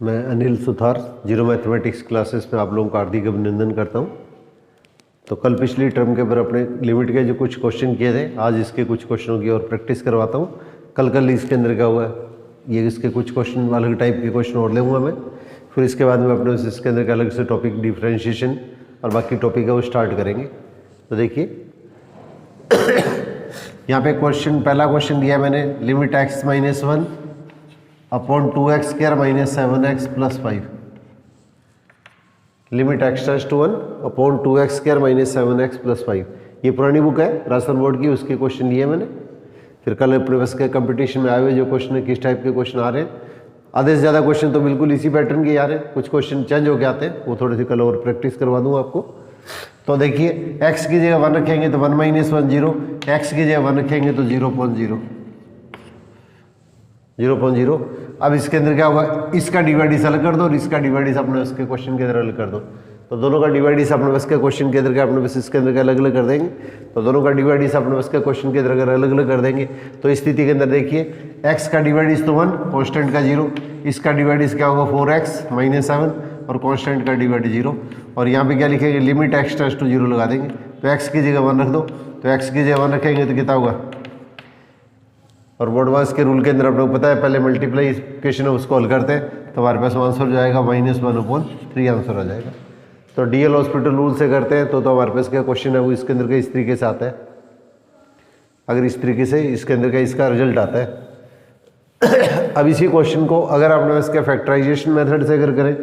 मैं Anil Suthar zero mathematics classes में आप लोगों का हार्दिक अभिनंदन करता हूं। तो कल पिछली टर्म के ऊपर अपने लिमिट के जो कुछ क्वेश्चन किए थे, आज इसके कुछ क्वेश्चनों की और प्रैक्टिस करवाता हूं। कल इसके अंदर क्या हुआ है, ये इसके कुछ क्वेश्चन अलग टाइप के क्वेश्चन और लेंगे मैं, फिर इसके बाद में अपने इसके अंदर के अलग से टॉपिक डिफ्रेंशिएशन और बाकी टॉपिक है वो स्टार्ट करेंगे। तो देखिए यहाँ पे क्वेश्चन, पहला क्वेश्चन दिया मैंने, limit x minus 1 upon 2x square minus 7x plus 5। Limit x tends to 1 upon 2x square minus 7x plus 5। ये पुरानी बुक है राजस्थान बोर्ड की, उसके क्वेश्चन लिए मैंने। फिर कल अपने बस के कंपटीशन में आए हुए जो क्वेश्चन है, किस टाइप के क्वेश्चन आ रहे हैं, आधे से ज़्यादा क्वेश्चन तो बिल्कुल इसी पैटर्न के आ रहे हैं, कुछ क्वेश्चन चेंज होके आते हैं, वो थोड़ी सी कल और प्रैक्टिस करवा दूँ आपको। तो देखिए x की जगह 1 रखेंगे तो 1 माइनस 1 0, x की जगह 1 रखेंगे तो 0.0। अब इसके अंदर क्या होगा, इसका डिवाइडिस अलग कर दो और इसका डिवाइडिस अपने उसके क्वेश्चन के अंदर अलग कर दो। तो दोनों का डिवाइडिस अपने बस के क्वेश्चन के अंदर का अपने बस इसके अंदर का अलग अलग कर देंगे। तो दोनों का डिवाइडिस अपने बस के क्वेश्चन के अंदर अलग अलग कर देंगे। तो इस स्थिति के अंदर देखिए x का डिवाइडिस तो 1, कांस्टेंट का 0, इसका डिवाइडिस क्या होगा 4x माइनस 7 और कांस्टेंट का डिवाइड 0। और यहाँ पे क्या लिखेंगे, लिमिट x टेंड्स टू 0 लगा देंगे। तो x की जगह 1 रख दो, तो x की जगह 1 रखेंगे तो कितना होगा, और बोर्डवास के रूल के अंदर आपको पता है पहले मल्टीप्लिकेशन है उसको हल करते हैं, तो हमारे पास आंसर हो जाएगा -1/3 आंसर आ जाएगा। तो डीएल हॉस्पिटल रूल से करते हैं तो हमारे पास क्या क्वेश्चन है वो इसके अंदर का इस तरीके से आता है। अगर इस तरीके से इसके अंदर का इसका रिजल्ट आता है। अब इसी क्वेश्चन को अगर आपने इसके फैक्टराइजेशन मेथड से अगर करें,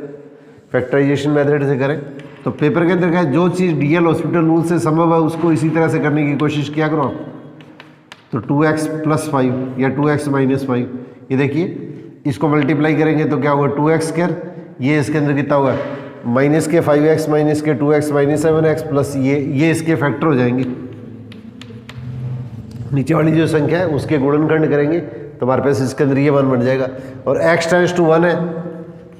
फैक्टराइजेशन मेथड से करें तो पेपर के अंदर का जो चीज़ डीएल हॉस्पिटल रूल से संभव है उसको इसी तरह से करने की कोशिश किया करो आप। तो 2x प्लस 5 या 2x माइनस 5, ये देखिए इसको मल्टीप्लाई करेंगे तो क्या होगा 2x स्क्वायर, ये इसके अंदर कितना होगा माइनस के 5x माइनस के 2x माइनस 7x प्लस ये इसके फैक्टर हो जाएंगे। नीचे वाली जो संख्या है उसके गुणनखंड करेंगे तो हमारे पास इसके अंदर ये 1 बन जाएगा। और x टेंड्स टू 1 है,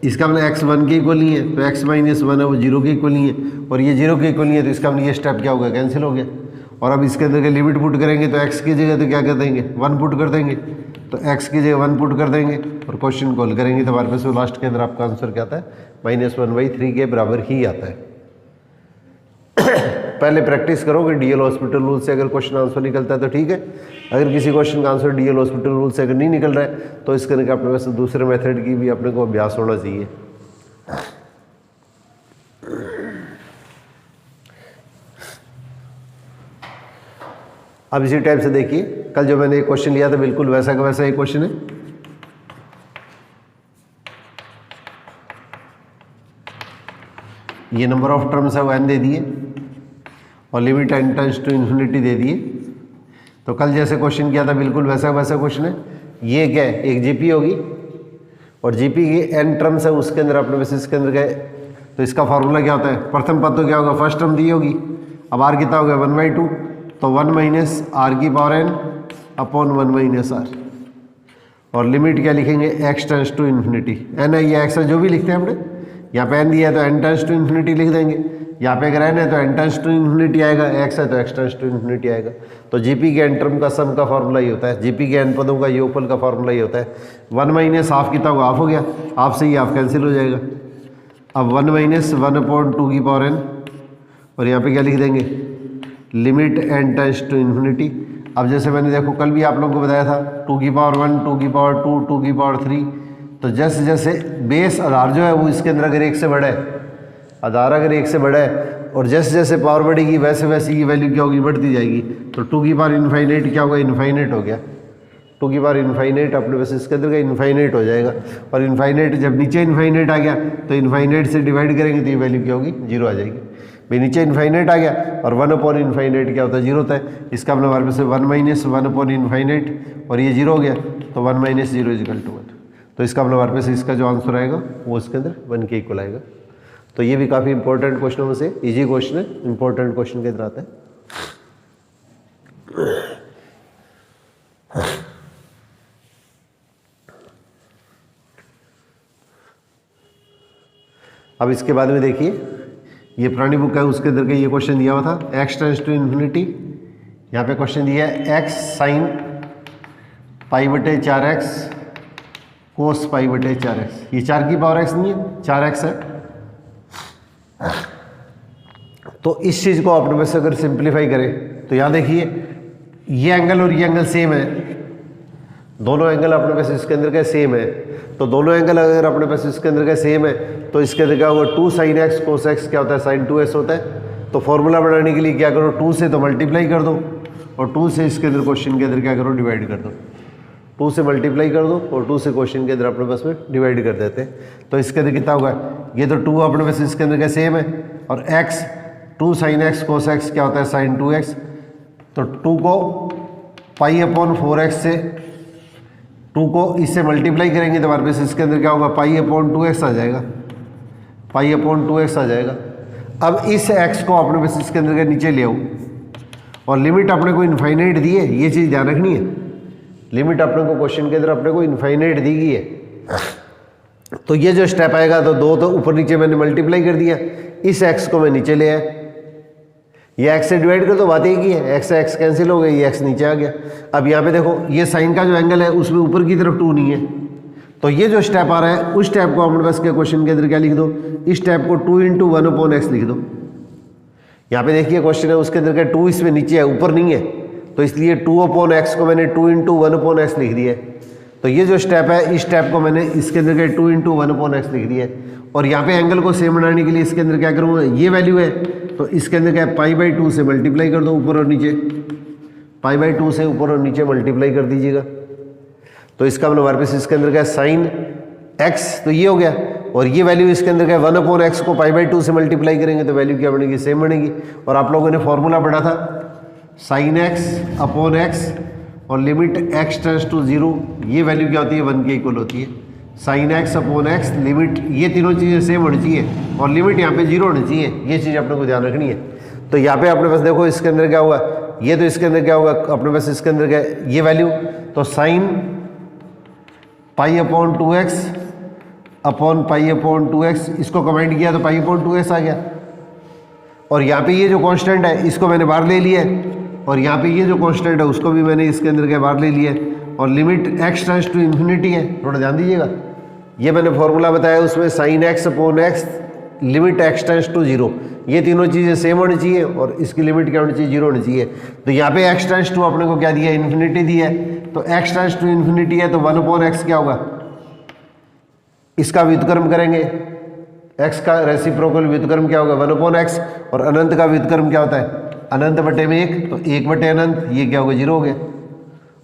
इसका मतलब x 1 के इक्वल नहीं है, तो x माइनस 1 है वो 0 के इक्वल नहीं है, और ये 0 के इक्वल नहीं है, तो इसका मतलब ये स्टेप क्या होगा, कैंसिल हो गया। और अब इसके अंदर के लिमिट पुट करेंगे तो x की जगह तो क्या कर देंगे 1 पुट कर देंगे, तो x की जगह 1 पुट कर देंगे और क्वेश्चन को हल करेंगे तो हमारे पास वो लास्ट के अंदर आपका आंसर क्या आता है, -1/3 के बराबर ही आता है। पहले प्रैक्टिस करोगे डीएल हॉस्पिटल रूल से, अगर क्वेश्चन आंसर निकलता है तो ठीक है, अगर किसी क्वेश्चन का आंसर डीएल हॉस्पिटल रूल से अगर नहीं निकल रहा है तो इसके अंदर अपने पास दूसरे मेथड की भी अपने को अभ्यास होना चाहिए। अब इसी टाइप से देखिए कल जो मैंने एक क्वेश्चन लिया था बिल्कुल वैसा का वैसा एक क्वेश्चन है। ये नंबर ऑफ टर्म्स है वो n दे दिए और limit n tends to infinity दे दिए। तो कल जैसे क्वेश्चन किया था बिल्कुल वैसा वैसा क्वेश्चन है। ये क्या है, एक जीपी होगी और जीपी की n टर्म्स है, उसके अंदर अपने बेसिस के अंदर गए तो इसका फार्मूला क्या होता है, प्रथम पद तो क्या होगा, फर्स्ट टर्म दी होगी। अब आर कितना हो गया 1/2, तो 1 माइनस आर की power n upon 1 minus R, और लिमिट क्या लिखेंगे x tends to infinity. n है या x है जो भी लिखते हैं हमने, यहाँ पे n दिया है तो n टेंड्स टू इन्फिनिटी लिख देंगे, यहाँ पे अगर n है तो n टेंड्स टू इन्फिनिटी आएगा, x है तो x टेंड्स टू इन्फिनिटी आएगा। तो जीपी के n टर्म का सम का फार्मूला ही होता है, जीपी के n पदों का योगफल का फार्मूला ही होता है। 1 माइनस हाफ कितना होगा, हाफ हो गया, हाफ से ही हाफ कैंसिल हो जाएगा। अब 1 माइनस 1/2 की पावर n, और यहाँ पे क्या लिख देंगे, limit n tends to infinity. अब जैसे मैंने देखो कल भी आप लोगों को बताया था 2 की पावर 1, 2 की पावर 2, 2 की पावर 3, तो जैसे जैसे बेस आधार जो है वो इसके अंदर अगर 1 से बड़ा है, आधार अगर 1 से बड़ा है और जैसे जैसे पावर बढ़ेगी वैसे वैसे ये वैल्यू क्या होगी, बढ़ती जाएगी। तो 2 की पावर इनफाइनाइट क्या होगा, इनफाइनाइट हो गया, 2 की पावर इनफाइनाइट अपने वैसे इसके अंदर का इनफाइनाइट हो जाएगा। और इनफाइनाइट जब नीचे इनफाइनाइट आ गया तो इनफाइनाइट से डिवाइड करेंगे तो ये वैल्यू क्या होगी, 0 आ जाएगी। भाई नीचे इनफाइनाइट आ गया और 1/इनफाइनाइट क्या होता है, 0 होता है। इसका मतलब हमारे पास 1 माइनस 1/इनफाइनाइट और ये 0 हो गया, तो 1 माइनस 0 इक्वल टू 1। तो इसका मतलब हमारे पास इसका जो आंसर आएगा वो इसके अंदर 1 के इक्वल आएगा। तो ये भी काफ़ी इंपॉर्टेंट क्वेश्चनों में से इजी क्वेश्चन है, इंपॉर्टेंट क्वेश्चन के अंदर आता है। अब इसके बाद में देखिए ये पुरानी बुक है उसके अंदर का ये क्वेश्चन दिया हुआ था, x टेंड्स टू इन्फिनिटी। यहाँ पे क्वेश्चन दिया है x साइन π/4x कोस पाई बटे 4x, ये 4 की पावर x नहीं है, 4x है। तो इस चीज़ को अपने पास अगर सिंप्लीफाई करें तो यहाँ देखिए ये एंगल और ये एंगल सेम है, दोनों एंगल अपने पास इसके अंदर का सेम है। तो दोनों एंगल अगर अपने पास इसके अंदर का सेम है तो इसके अंदर क्या होगा, 2 sin x cos x क्या होता है, sin 2s होता है। तो फॉर्मूला बनाने के लिए क्या करो, 2 से तो मल्टीप्लाई कर दो और 2 से इसके अंदर क्वेश्चन के अंदर क्या करो, डिवाइड कर दो। 2 से मल्टीप्लाई कर दो और 2 से क्वेश्चन के अंदर अपने पास में डिवाइड कर देते हैं। तो इसके अंदर कितना होगा, ये तो 2 अपने पास इसके अंदर का सेम है और x 2 sin x cos x क्या होता है, sin 2x। तो 2 को पाई अपॉन 4x से 2 को इससे मल्टीप्लाई करेंगे तो हमारे पास इसके अंदर क्या होगा, पाई अपॉन 2x आ जाएगा, पाई अपॉन 2x आ जाएगा। अब इस x को अपने पास इसके अंदर के नीचे ले आओ और लिमिट अपने को इनफाइनाइट दी है, ये चीज़ ध्यान रखनी है। लिमिट अपने को क्वेश्चन के अंदर अपने को इनफाइनाइट दी गई है। तो ये जो स्टेप आएगा तो 2 तो ऊपर नीचे मैंने मल्टीप्लाई कर दिया, इस x को मैं नीचे ले आया, ये x से डिवाइड कर तो बात एक ही है, x से x कैंसिल हो गई, ये x नीचे आ गया। अब यहाँ पे देखो ये साइन का जो एंगल है उसमें ऊपर की तरफ 2 नहीं है, तो ये जो स्टेप आ रहा है उस स्टेप को अपने पास के क्वेश्चन के अंदर क्या लिख दो, इस स्टेप को 2 × 1/x लिख दो। यहाँ पे देखिए क्वेश्चन है उसके अंदर क्या 2 इसमें नीचे है, ऊपर नहीं है, तो इसलिए 2/x को मैंने 2 × 1/x लिख दिया है। तो ये जो स्टेप है इस स्टेप को मैंने इसके अंदर क्या 2 × 1/x लिख दिया है। और यहाँ पे एंगल को सेम बनाने के लिए इसके अंदर क्या करूँगा, ये वैल्यू है तो इसके अंदर क्या π/2 से मल्टीप्लाई कर दो ऊपर और नीचे, π/2 से ऊपर और नीचे मल्टीप्लाई कर दीजिएगा। तो इसका मतलब हमारे पास इसके अंदर क्या sin x, तो ये हो गया, और ये वैल्यू इसके अंदर क्या 1/x को π/2 से मल्टीप्लाई करेंगे तो वैल्यू क्या बनेगी, सेम बनेगी। और आप लोगों ने फॉर्मूला पढ़ा था sin x/x और लिमिट x टेंड्स टू 0, ये वैल्यू क्या होती है, 1 के इक्वल होती है। sin x/x लिमिट, ये तीनों चीज़ें सेम होनी चाहिए और लिमिट यहाँ पे 0 होनी चाहिए, ये चीज़ अपने को ध्यान रखनी है। तो यहाँ पे अपने पास देखो इसके अंदर क्या होगा, ये तो इसके अंदर क्या होगा अपने पास इसके अंदर क्या ये वैल्यू, तो sin π/2x अपॉन π/2x, इसको कमेंट किया तो π/2x आ गया। और यहाँ पे ये जो कांस्टेंट है इसको मैंने बाहर ले लिया है और यहाँ पे ये जो कांस्टेंट है उसको भी मैंने इसके अंदर के बाहर ले लिया है और limit x tends to infinity है। थोड़ा ध्यान दीजिएगा, ये मैंने फॉर्मूला बताया उसमें sin x/x limit x tends to 0, ये तीनों चीज़ें सेम होनी चाहिए और इसकी लिमिट क्या होनी चाहिए, 0 होनी चाहिए। तो यहाँ पे x टेंड्स टू अपने को क्या दिया, इन्फिनिटी दी है, तो x टेंड्स टू इन्फिनिटी है तो 1/x क्या होगा, इसका व्युत्क्रम करेंगे, x का रेसिप्रोकल व्युत्क्रम क्या होगा 1/x, और अनंत का व्युत्क्रम क्या होता है, अनंत बटे में 1, तो 1 बटे अनंत, ये क्या होगा 0 हो गया।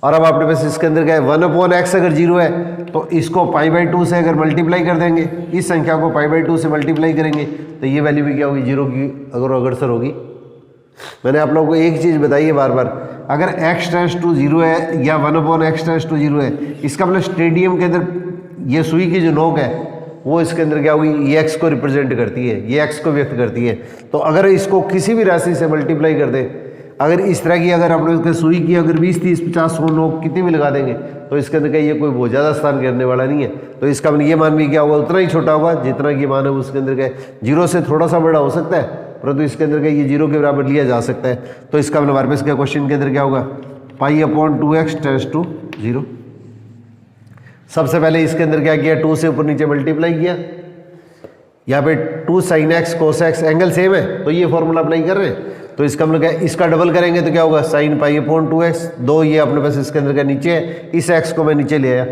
और अब अपने पास इसके अंदर क्या है 1/x अगर 0 है तो इसको π/2 से अगर मल्टीप्लाई कर देंगे, इस संख्या को π/2 से मल्टीप्लाई करेंगे तो ये वैल्यू भी क्या होगी, 0 की अगर अग्रसर होगी। मैंने आप लोगों को एक चीज़ बताई है बार बार, अगर x टेंड्स टू 0 है या 1/x टेंड्स टू 0 है, इसका मतलब स्टेडियम के अंदर ये सुई की जो नोक है वो इसके अंदर क्या होगी, ये x को रिप्रेजेंट करती है, ये x को व्यक्त करती है। तो अगर इसको किसी भी राशि से मल्टीप्लाई कर दें, अगर इस तरह की अगर अपने उसके सुई की अगर 20, 30, 50, 100 नोक कितनी भी लगा देंगे तो इसके अंदर का ये कोई बहुत ज़्यादा स्थान घेरने वाला नहीं है। तो इसका ये मान भी क्या होगा, उतना ही छोटा होगा जितना कि मान है उसके अंदर का 0 से थोड़ा सा बड़ा हो सकता है, परंतु इसके अंदर का ये 0 के बराबर लिया जा सकता है। तो इसका मतलब हमारे पास क्या क्वेश्चन के अंदर क्या होगा, π/2x टेंड्स टू 0। सबसे पहले इसके अंदर क्या किया, 2 से ऊपर नीचे मल्टीप्लाई किया, यहाँ पे 2 sin x cos x angle same है तो ये फॉर्मूला अप्लाई कर रहे हैं। तो इसका मतलब क्या, इसका डबल करेंगे तो क्या होगा sin π/2x, 2 ये अपने पास इसके अंदर का नीचे है, इस x को मैं नीचे ले आया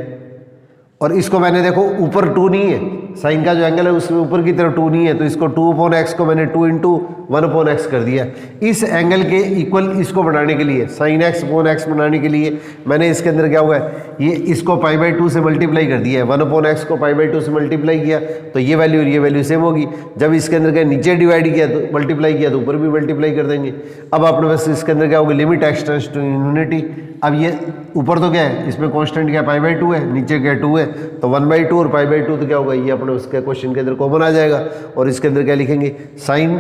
और इसको मैंने देखो ऊपर 2 नहीं है, साइन का जो एंगल है उसमें ऊपर की तरफ 2 नहीं है, तो इसको 2/x को मैंने 2 × 1/x कर दिया। इस एंगल के इक्वल इसको बनाने के लिए, sin x/x बनाने के लिए मैंने इसके अंदर क्या हुआ है, ये इसको π/2 से मल्टीप्लाई कर दिया है, 1/x को π/2 से मल्टीप्लाई किया तो ये वैल्यू और ये वैल्यू सेम होगी। जब इसके अंदर क्या नीचे डिवाइड किया तो मल्टीप्लाई किया तो ऊपर भी मल्टीप्लाई कर देंगे। अब अपने पास इसके अंदर क्या होगा, limit x tends to infinity. अब ये ऊपर तो क्या है, इसमें कांस्टेंट क्या π/2 है, नीचे क्या 2 है, तो 1/2 और π/2 तो क्या होगा, ये अपने उसके क्वेश्चन के अंदर कॉमन आ जाएगा। और इसके अंदर क्या लिखेंगे, sin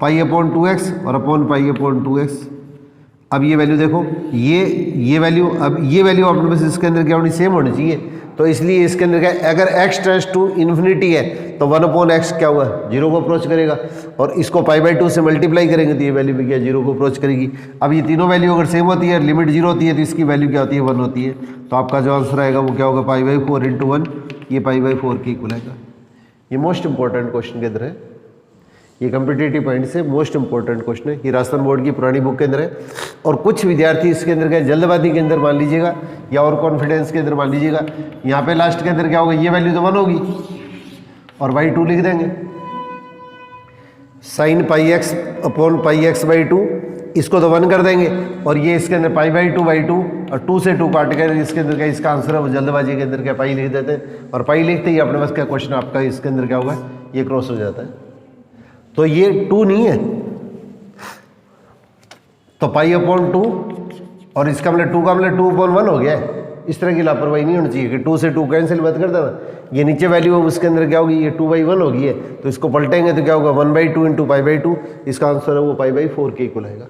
π/2x और अपॉन π/2x। अब ये वैल्यू देखो, ये वैल्यू, अब ये वैल्यू अपने पास इसके अंदर क्या होनी, सेम होनी चाहिए। तो इसलिए इसके अंदर क्या, अगर x टेंड्स टू इन्फिनिटी है तो 1/x क्या होगा, 0 को अप्रोच करेगा, और इसको π/2 से मल्टीप्लाई करेंगे तो ये वैल्यू भी क्या 0 को अप्रोच करेगी। अब ये तीनों वैल्यू अगर सेम होती है, लिमिट 0 होती है, तो इसकी वैल्यू क्या होती है, 1 होती है। तो आपका जो आंसर आएगा वो क्या होगा, π/4 × 1 ये π/4 के इक्वल आएगा। ये मोस्ट इंपॉर्टेंट क्वेश्चन के अंदर है, ये कम्पिटिटिव पॉइंट से मोस्ट इंपॉर्टेंट क्वेश्चन है। ये राजस्थान बोर्ड की पुरानी बुक के अंदर है और कुछ विद्यार्थी इसके अंदर क्या जल्दबाजी के अंदर मान लीजिएगा या और कॉन्फिडेंस के अंदर मान लीजिएगा, यहाँ पे लास्ट के अंदर क्या होगा, ये वैल्यू तो 1 होगी और y2 लिख देंगे, sin πx/πx/2 इसको तो 1 कर देंगे और ये इसके अंदर π/2 y2 और 2 से 2 काट कर इसके अंदर क्या इसका आंसर है वो जल्दबाजी के अंदर क्या पाई लिख देते हैं और पाई लिखते ही अपने पास क्या क्वेश्चन आपका इसके अंदर क्या होगा, ये क्रॉस हो जाता है। तो ये 2 नहीं है तो π/2 और इसका मतलब 2 का मतलब 2/1 हो गया है। इस तरह की लापरवाही नहीं होनी चाहिए कि 2 से 2 कैंसिल मत कर देना, ये नीचे वैल्यू है उसके अंदर क्या होगी, ये 2/1 होगी है तो इसको पलटेंगे तो क्या होगा 1/2 × π/2, इसका आंसर है वो π/4 के इक्वल आएगा।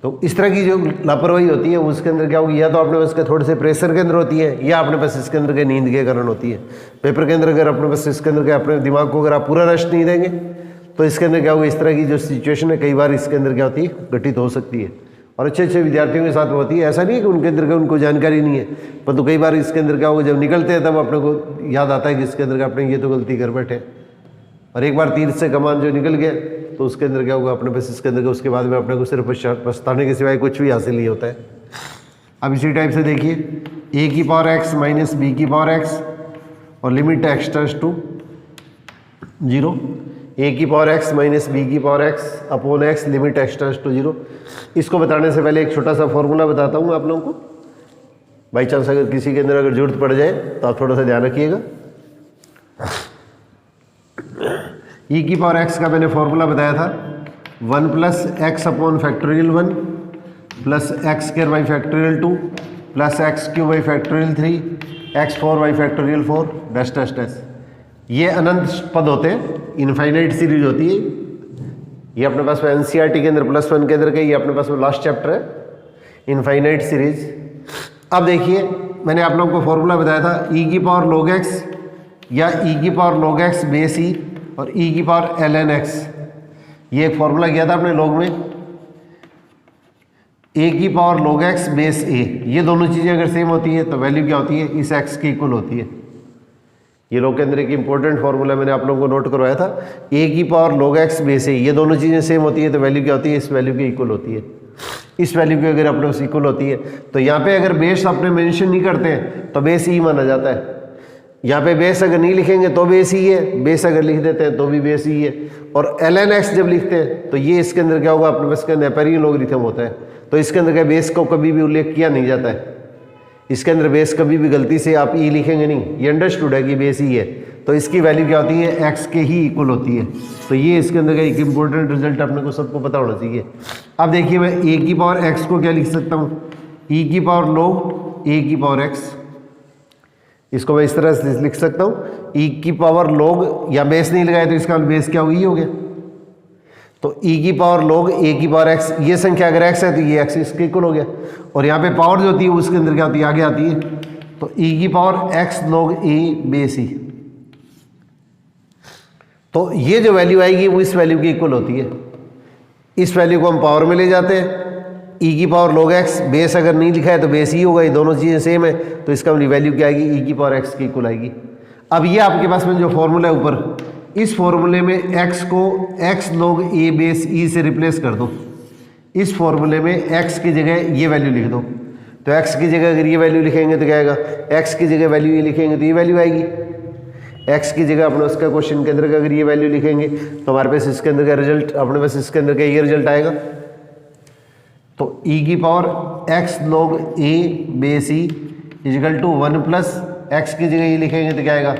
तो इस तरह की जो लापरवाही होती है उसके अंदर क्या होगी, या तो अपने पास थोड़े से प्रेशर के अंदर होती है या अपने पास इसके अंदर के नींद के कारण होती है। पेपर के अंदर अगर अपने पास इसके अंदर के अपने दिमाग को अगर आप पूरा रेस्ट नहीं देंगे तो इसके अंदर क्या होगा, इस तरह की जो सिचुएशन है कई बार इसके अंदर क्या होती है, घटित हो सकती है और अच्छे अच्छे विद्यार्थियों के साथ होती है। ऐसा नहीं है कि उनके अंदर उनको जानकारी नहीं है, परंतु कई बार इसके अंदर क्या होगा, जब निकलते हैं तब अपने को याद आता है कि इसके अंदर अपने ये तो गलती कर बैठे और एक बार तीर से कमान जो निकल गया तो उसके अंदर क्या होगा, अपने पास इसके अंदर उसके बाद में अपने को सिर्फ पछताने के सिवाय कुछ भी हासिल नहीं होता है। अब इसी टाइप से देखिए a⁻x - b⁻x और limit x to 0, a⁻x - b⁻x upon x limit x to 0। इसको बताने से पहले एक छोटा सा फॉर्मूला बताता हूँ आप लोगों को, बाई चांस अगर किसी के अंदर अगर जरूरत पड़ जाए तो आप थोड़ा सा ध्यान रखिएगा। e⁻x का मैंने फॉर्मूला बताया था 1 + x/(1) plus x² 2 plus x³ 3 x4 dash dash dash. ये अनंत पद होते हैं, इनफाइनाइट सीरीज होती है। ये अपने पास में एनसीईआरटी के अंदर +1 के अंदर का ये अपने पास में लास्ट चैप्टर है, इनफाइनाइट सीरीज। अब देखिए मैंने आप लोगों को फॉर्मूला बताया था e⁻log x या e⁻log x बेस e और e⁻ln x। ये एक फॉर्मूला किया था अपने लॉग में, a⁻log x बेस a। ये दोनों चीज़ें अगर सेम होती है तो वैल्यू क्या होती है, इस x के इक्वल होती है। ये लॉग के अंदर एक इंपॉर्टेंट फॉर्मूला मैंने आप लोगों को नोट करवाया था, a⁻log x बेस a। ये दोनों चीज़ें सेम होती है तो वैल्यू क्या होती है, इस वैल्यू के इक्वल होती है। इस वैल्यू की अगर अपने उस इक्वल होती है तो यहाँ पे अगर बेस अपने मेंशन नहीं करते हैं तो बेस ही माना जाता है। यहाँ पे बेस अगर नहीं लिखेंगे तो बेस ही है, बेस अगर लिख देते हैं तो भी बेस ही है। और ln x जब लिखते हैं तो ये इसके अंदर क्या होगा, अपने पास के नेपेरियन लॉगरिथम होता है तो इसके अंदर क्या बेस को कभी भी उल्लेख किया नहीं जाता है। इसके अंदर बेस कभी भी गलती से आप ई लिखेंगे नहीं, ये अंडरस्टूड है कि बेस ही है तो इसकी वैल्यू क्या होती है, x के ही इक्वल होती है। तो ये इसके अंदर का एक इंपॉर्टेंट रिजल्ट अपने को सबको पता होना चाहिए। अब देखिए मैं a⁻x को क्या लिख सकता हूँ, e⁻log a⁻x। इसको मैं इस तरह से लिख सकता हूँ e⁻log, या बेस नहीं लगाया तो इसका बेस क्या हुई हो गया, तो e⁻log a⁻x। ये संख्या अगर x है तो ये x इसके इक्वल हो गया और यहाँ पे पावर जो होती है उसके अंदर क्या होती है, आगे आती है तो e⁻x log a base e। तो ये जो वैल्यू आएगी वो इस वैल्यू की इक्वल होती है। इस वैल्यू को हम पावर में ले जाते हैं, e⁻log x बेस अगर नहीं लिखा है तो बेस ही होगा, ये दोनों चीज़ें सेम है तो इसका वैल्यू क्या आएगी, e⁻x की इक्वल आएगी। अब ये आपके पास में जो फॉर्मूला है ऊपर, इस फॉर्मूले में x को x log a base e से रिप्लेस कर दो। इस फॉर्मूले में x की जगह ये वैल्यू लिख दो, तो x की जगह अगर ये वैल्यू लिखेंगे तो क्या आएगा, x की जगह वैल्यू ये लिखेंगे तो ये वैल्यू आएगी। x की जगह अपने उसका क्वेश्चन के अंदर का अगर ये वैल्यू लिखेंगे तो हमारे पास इसके अंदर का रिजल्ट, अपने पास इसके अंदर का ये रिजल्ट आएगा। तो e⁻x log a base e equal to 1 plus x की जगह ये लिखेंगे तो क्या आएगा,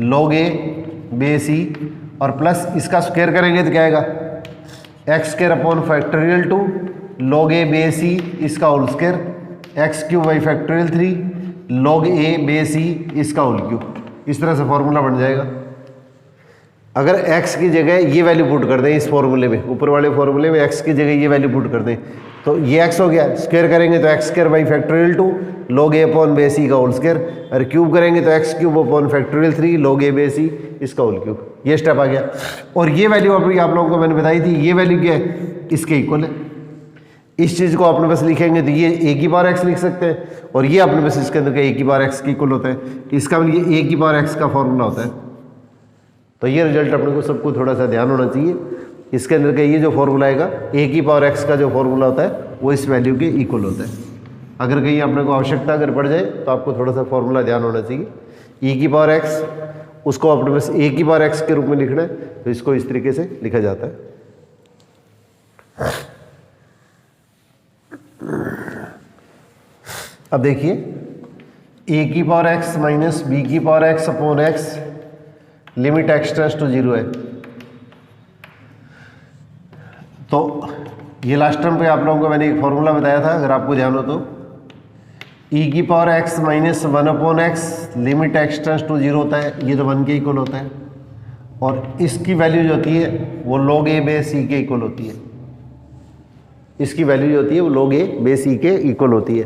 log a बेस e और प्लस इसका स्क्वायर करेंगे तो क्या आएगा, x² 2 log a base e इसका whole square x³ 3 log a base e इसका होल क्यूब। इस तरह से फॉर्मूला बन जाएगा। अगर x की जगह ये वैल्यू पुट कर दें इस फॉर्मूले में, ऊपर वाले फॉर्मूले में x की जगह ये वैल्यू पुट कर दें तो ये x हो गया, स्क्वायर करेंगे तो x² 2 log a upon base e का होल स्क्वायर, और क्यूब करेंगे तो x³ upon 3 log a base e इसका होल क्यूब। ये स्टेप आ गया। और ये वैल्यू अभी आप लोगों को मैंने बताई थी, ये वैल्यू क्या है, इसके इक्वल है। इस चीज़ को अपने पास लिखेंगे तो ये ए की पावर एक्स लिख सकते हैं, और ये अपने पास इसके अंदर का ए की पावर एक्स की इक्वल होता है, इसका मतलब ये ए की पावर एक्स का फॉर्मूला होता है। तो ये रिजल्ट अपने को सबको थोड़ा सा ध्यान होना चाहिए। इसके अंदर का ये जो फॉर्मूला आएगा ए की पावर एक्स का जो फॉर्मूला होता है वो इस वैल्यू के इक्वल होता है। अगर कहीं अपने को आवश्यकता अगर पड़ जाए तो आपको थोड़ा सा फॉर्मूला ध्यान होना चाहिए। ई की पावर एक्स उसको अपने पास ए की पावर एक्स के रूप में लिखना है, तो इसको इस तरीके से लिखा जाता है। अब देखिए ए की पावर एक्स माइनस बी की power x upon x limit x tends to 0 है। तो ये लास्ट टर्म पे आप लोगों को मैंने एक फॉर्मूला बताया था, अगर आपको ध्यान हो तो ई की power x minus 1 upon x limit x tends to 0 होता है, ये तो 1 के इक्वल होता है, और इसकी वैल्यू जो होती है वो log a बेस e के इक्वल होती है। इसकी वैल्यू जो होती है वो log a बेस e के इक्वल होती है।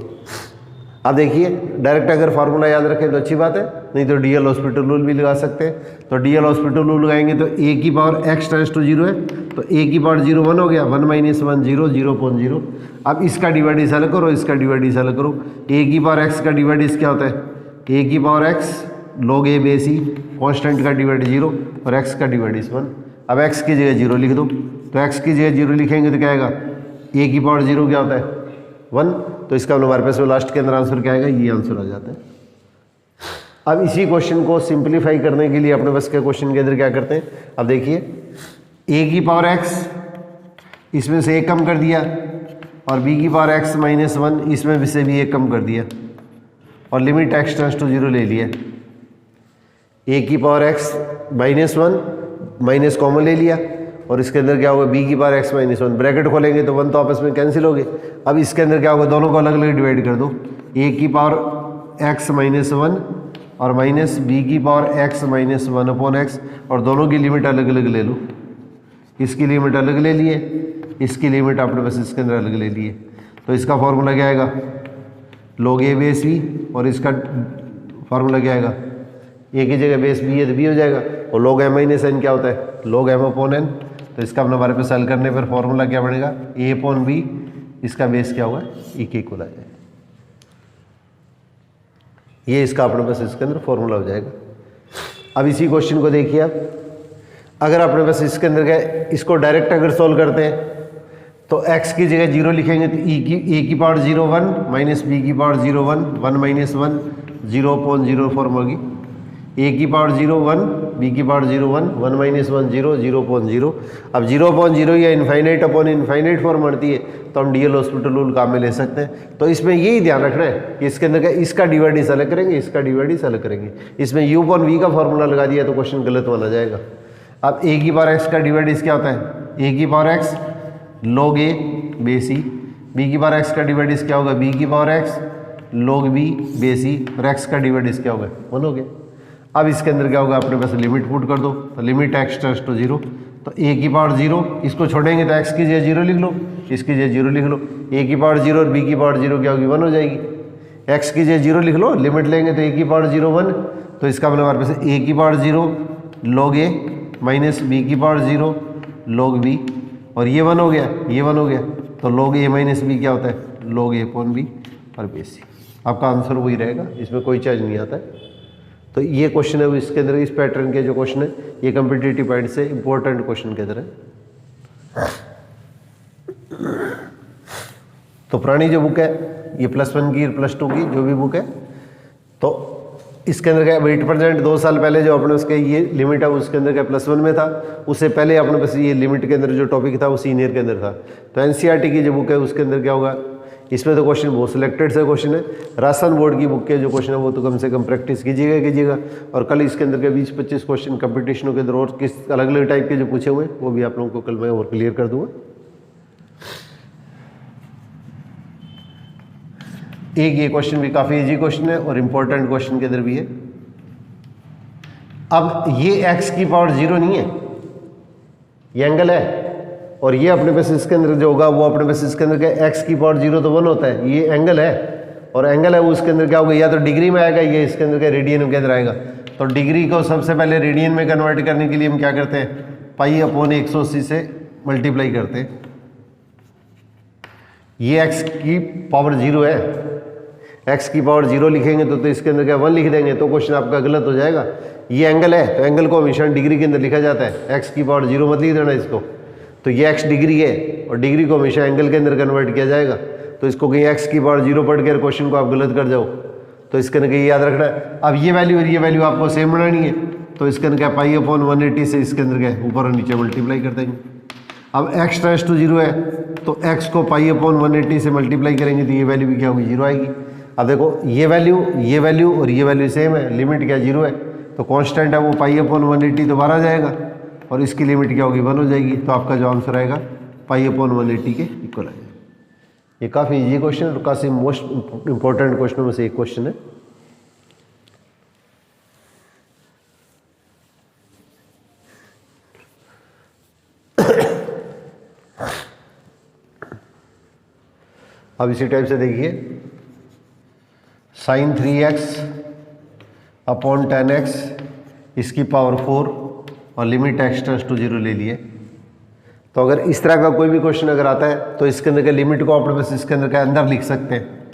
अब देखिए डायरेक्ट अगर फार्मूला याद रखें तो अच्छी बात है, नहीं तो डीएल हॉस्पिटल रूल भी लगा सकते हैं। तो डीएल हॉस्पिटल रूल लगाएंगे तो ए की पावर एक्स टेंड्स टू 0 है, तो ए की पावर 0 1 हो गया, 1 माइनस 1 0 0.0। अब इसका डिवाइड इस अलग करो, इसका डिवाइड इस अलग करो। ए की पावर एक्स का डिवाइड इस क्या होता है, ए की power x log a base e, constant का डिवाइड 0 और एक्स का डिवाइड इस 1। अब एक्स की जगह 0 लिख दो, तो एक्स की जगह 0 लिखेंगे तो क्या आएगा, ए की पावर 0 क्या होता है 1, तो इसका हमारे पास लास्ट के अंदर आंसर क्या आएगा, ये आंसर आ जाता है। अब इसी क्वेश्चन को सिंप्लीफाई करने के लिए अपने पास के क्वेश्चन के अंदर क्या करते हैं, अब देखिए ए की पावर एक्स इसमें से 1 कम कर दिया, और बी की पावर एक्स माइनस 1 इसमें से भी 1 कम कर दिया, और लिमिट एक्स टेंड्स टू 0 ले लिया। ए की power x minus 1 minus common ले लिया, और इसके अंदर क्या होगा, बी की पावर एक्स माइनस 1 ब्रैकेट खोलेंगे तो 1 तो आपस में कैंसिल हो गए। अब इसके अंदर क्या होगा, दोनों को अलग अलग डिवाइड कर दो, ए की पावर एक्स माइनस 1 और माइनस बी की power x minus 1 upon x, और दोनों की लिमिट अलग अलग ले लो। इसकी लिमिट अलग ले लिए, इसकी लिमिट आपने बस इसके अंदर अलग ले लिए, तो इसका फॉर्मूला क्या आएगा, log a बेस b, और इसका फॉर्मूला क्या आएगा, ए की जगह बेस बी है तो बी हो जाएगा, और log m माइनस n क्या होता है, log m अपॉन n। तो इसका अपने बारे में सॉल्व करने पर फॉर्मूला क्या बनेगा, a अपॉन बी, इसका बेस क्या होगा, e के इक्वल आ जाएगा। ये इसका अपने पास इसके अंदर फॉर्मूला हो जाएगा। अब इसी क्वेश्चन को देखिए आप, अगर अपने पास इसके अंदर क्या, इसको डायरेक्ट अगर सोल्व करते हैं तो x की जगह 0 लिखेंगे तो ए की पावर 0 1 माइनस बी की पावर 0 1 1 माइनस 1 0.0 फॉर्म होगी। ए की पावर 0 1 बी की पावर 0 1 1 माइनस 1 0 0.0। अब 0.0 या इनफाइनाइट अपॉन इनफाइनाइट फॉर्म बढ़ती है तो हम डीएल हॉस्पिटल रूल काम में ले सकते हैं। तो इसमें यही ध्यान रखना है कि इसके अंदर का इसका डिवाइड इस अलग करेंगे, इसका डिवाइड इस अलग करेंगे। इसमें u अपॉन v का फॉर्मूला लगा दिया तो क्वेश्चन गलत माना जाएगा। अब ए की पावर एक्स का डिवाइड इस क्या होता है, ए की power x log a base e, b की पावर एक्स का डिवाइड इस क्या होगा, बी की power x log b base e, और एक्स का डिवाइड इस क्या होगा 1 हो गया। अब इसके अंदर क्या होगा, अपने पास लिमिट पुट कर दो, तो लिमिट एक्स टेंड्स टू 0, तो a की पावर 0 इसको छोड़ेंगे तो x की जगह 0 लिख लो, इसकी जगह 0 लिख लो। a की पावर 0 और b की पावर 0 क्या होगी 1 हो जाएगी, x की जगह 0 लिख लो, लिमिट लेंगे तो a की पावर 0 1, तो इसका मतलब हमारे पास a की power 0 log a minus b की पावर 0 log b, और ये 1 हो गया, ये 1 हो गया, तो log a माइनस बी क्या होता है log a अपॉन बी और बेस c। आपका आंसर वही रहेगा, इसमें कोई चेंज नहीं आता है। तो ये क्वेश्चन है, इसके अंदर इस पैटर्न के जो क्वेश्चन है ये कॉम्पिटिटिव पॉइंट से इंपॉर्टेंट क्वेश्चन के अंदर है। तो पुरानी जो बुक है ये +1 की +2 की जो भी बुक है, तो इसके अंदर क्या 8% 2 साल पहले जो अपने उसके ये लिमिट है उसके अंदर क्या +1 में था, उससे पहले अपने पास ये लिमिट के अंदर जो टॉपिक था वो सीनियर के अंदर था। तो एनसीईआरटी की जो बुक है उसके अंदर क्या होगा, इसमें तो क्वेश्चन बहुत सिलेक्टेड से क्वेश्चन है। राजस्थान बोर्ड की बुक के जो क्वेश्चन है वो तो कम से कम प्रैक्टिस कीजिएगा, और कल इसके अंदर के 20-25 क्वेश्चन कंपटीशनों के अंदर और किस अलग अलग टाइप के जो पूछे हुए हैं वो भी आप लोगों को कल मैं और क्लियर कर दूंगा। एक ये क्वेश्चन भी काफ़ी इजी क्वेश्चन है और इम्पोर्टेंट क्वेश्चन के अंदर भी है। अब ये x की पावर 0 नहीं है, ये एंगल है, और ये अपने पास इसके अंदर जो होगा वो अपने पास इसके अंदर क्या x की पावर 0 तो 1 होता है, ये एंगल है, और एंगल है वो उसके अंदर क्या होगा, या तो डिग्री में आएगा, ये इसके अंदर क्या रेडियन के अंदर आएगा। तो डिग्री को सबसे पहले रेडियन में कन्वर्ट करने के लिए हम क्या करते हैं, पाई अपॉन 180 से मल्टीप्लाई करते हैं। ये x की पावर 0 है, x की पावर 0 लिखेंगे तो इसके अंदर क्या 1 लिख देंगे, तो क्वेश्चन आपका गलत हो जाएगा। ये एंगल है तो एंगल को हमेशा डिग्री के अंदर लिखा जाता है, x की पावर 0 मत लिख देना इसको। तो ये x डिग्री है और डिग्री को हमेशा एंगल के अंदर कन्वर्ट किया जाएगा, तो इसको कहीं x की पावर 0 पढ़ कर क्वेश्चन को आप गलत कर जाओ तो इसके अंदर याद रखना है। अब ये वैल्यू और ये वैल्यू आपको सेम बनानी है, तो इसके अंदर क्या पाई अपॉन 180 से इसके अंदर क्या ऊपर और नीचे मल्टीप्लाई कर देंगे। अब x टेंड्स टू 0 है तो x को पाई अपॉन 180 से मल्टीप्लाई करेंगे तो ये वैल्यू भी क्या होगी 0 आएगी। अब देखो ये वैल्यू और ये वैल्यू सेम है, लिमिट क्या 0 है तो कांस्टेंट है वो पाई अपॉन 180 तो बाहर आ जाएगा और इसकी लिमिट क्या होगी 1 हो जाएगी, तो आपका जो आंसर आएगा पाई अपॉन 180 के इक्वल आ जाएगा। ये काफ़ी इजी क्वेश्चन है और काफ़ी मोस्ट इंपॉर्टेंट क्वेश्चनों में से एक क्वेश्चन है। अब इसी टाइप से देखिए sin 3x अपॉन 10x इसकी पावर 4 और लिमिट x टेंड्स टू 0 ले लिए। तो अगर इस तरह का कोई भी क्वेश्चन अगर आता है तो इसके अंदर के लिमिट को आप बस इसके अंदर के अंदर लिख सकते हैं,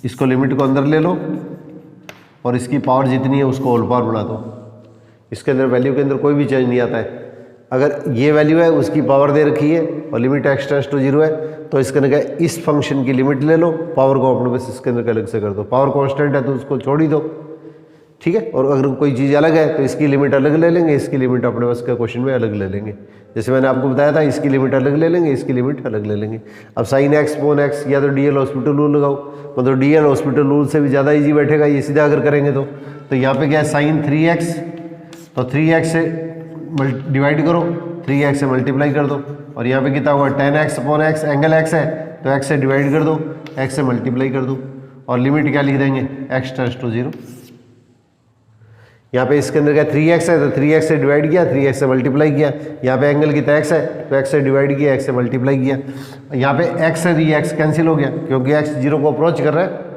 इसको लिमिट को अंदर ले लो और इसकी पावर जितनी है उसको होल पावर बना दो। इसके अंदर वैल्यू के अंदर कोई भी चेंज नहीं आता है। अगर ये वैल्यू है उसकी पावर दे रखी है और लिमिट x टेंड्स टू 0 है तो इसके अंदर क्या इस फंक्शन की लिमिट ले लो, पावर को अपने बस इसके अंदर अलग से कर दो। पावर कांस्टेंट है तो उसको छोड़ ही दो, ठीक है। और अगर कोई चीज़ अलग है तो इसकी लिमिट अलग ले लेंगे, इसकी लिमिट अपने बस का क्वेश्चन में अलग ले लेंगे। जैसे मैंने आपको बताया था इसकी लिमिट अलग ले लेंगे, इसकी लिमिट अलग ले लेंगे। अब साइन x अपॉन x या तो DL हॉस्पिटल रूल लगाओ, मतलब DL हॉस्पिटल रूल से भी ज़्यादा ईजी बैठेगा ये सीधा अगर करेंगे तो यहाँ पे क्या है साइन 3x, तो 3x से डिवाइड करो, 3x से मल्टीप्लाई कर दो और यहाँ पे कितना हुआ 10x upon x, angle x है तो x से डिवाइड कर दो, x से मल्टीप्लाई कर दो और लिमिट क्या लिख देंगे x टेंड्स टू 0। यहाँ पे इसके अंदर क्या 3x है तो 3x से डिवाइड किया, 3x से मल्टीप्लाई किया। यहाँ पे एंगल कितना x है तो x से डिवाइड किया, x से मल्टीप्लाई किया। यहाँ पे x है तो ये x कैंसिल हो गया क्योंकि x 0 को अप्रोच कर रहा है,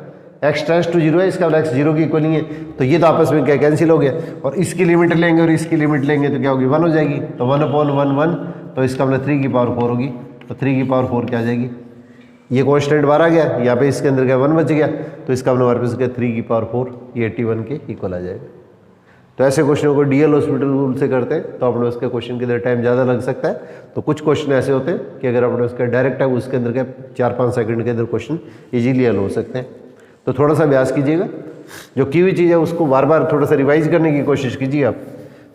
x टेंड्स टू 0 है, इसका मतलब x 0 की इक्वल नहीं है, तो ये तो आपस में क्या कैंसिल हो गया। और इसकी लिमिट लेंगे और इसकी लिमिट लेंगे तो क्या होगी 1 हो जाएगी, तो 1 अपॉन 1 1, तो इसका मतलब 3 की पावर 4 होगी, तो 3 की पावर 4 क्या आ जाएगी, ये कॉन्स्टेंट बाहर आ गया, यहाँ पे इसके अंदर क्या 1 बच गया, तो इसका मतलब हमारे पास क्या 3 की पावर 4 ये 81 के इक्वल आ जाएगा। तो ऐसे क्वेश्चनों को DL हॉस्पिटल रूल से करते हैं तो अपने उसके क्वेश्चन के अंदर टाइम ज़्यादा लग सकता है। तो कुछ क्वेश्चन ऐसे होते हैं कि अगर अपने उसका डायरेक्ट है उसके अंदर क्या 4-5 सेकंड के अंदर क्वेश्चन इजीली हल हो सकते हैं। तो थोड़ा सा अभ्यास कीजिएगा, जो की हुई चीज़ है उसको बार बार थोड़ा सा रिवाइज करने की कोशिश कीजिए आप,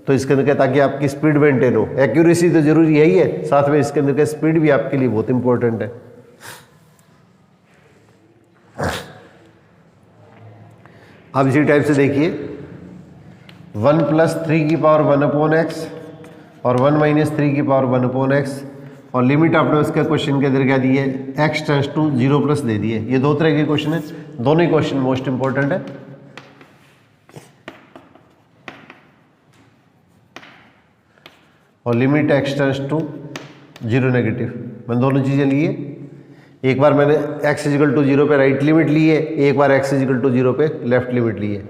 तो इसके अंदर क्या ताकि आपकी स्पीड मेंटेन हो। एक्यूरेसी तो जरूरी यही है, साथ में इसके अंदर क्या स्पीड भी आपके लिए बहुत इंपॉर्टेंट है। अब इसी टाइप से देखिए 1 + 3 की पावर 1 अपॉन x और 1 - 3 की पावर 1 अपॉन x और लिमिट आपने उसके क्वेश्चन के अंदर क्या दी है x टेंड्स टू 0 प्लस दे दिए। ये दो तरह के क्वेश्चन है, दोनों ही क्वेश्चन मोस्ट इंपॉर्टेंट है। और limit x tends to 0 negative, मैंने दोनों चीज़ें ली है। एक बार मैंने x = 0 पे राइट लिमिट ली है, एक बार x = 0 पे लेफ्ट लिमिट ली है।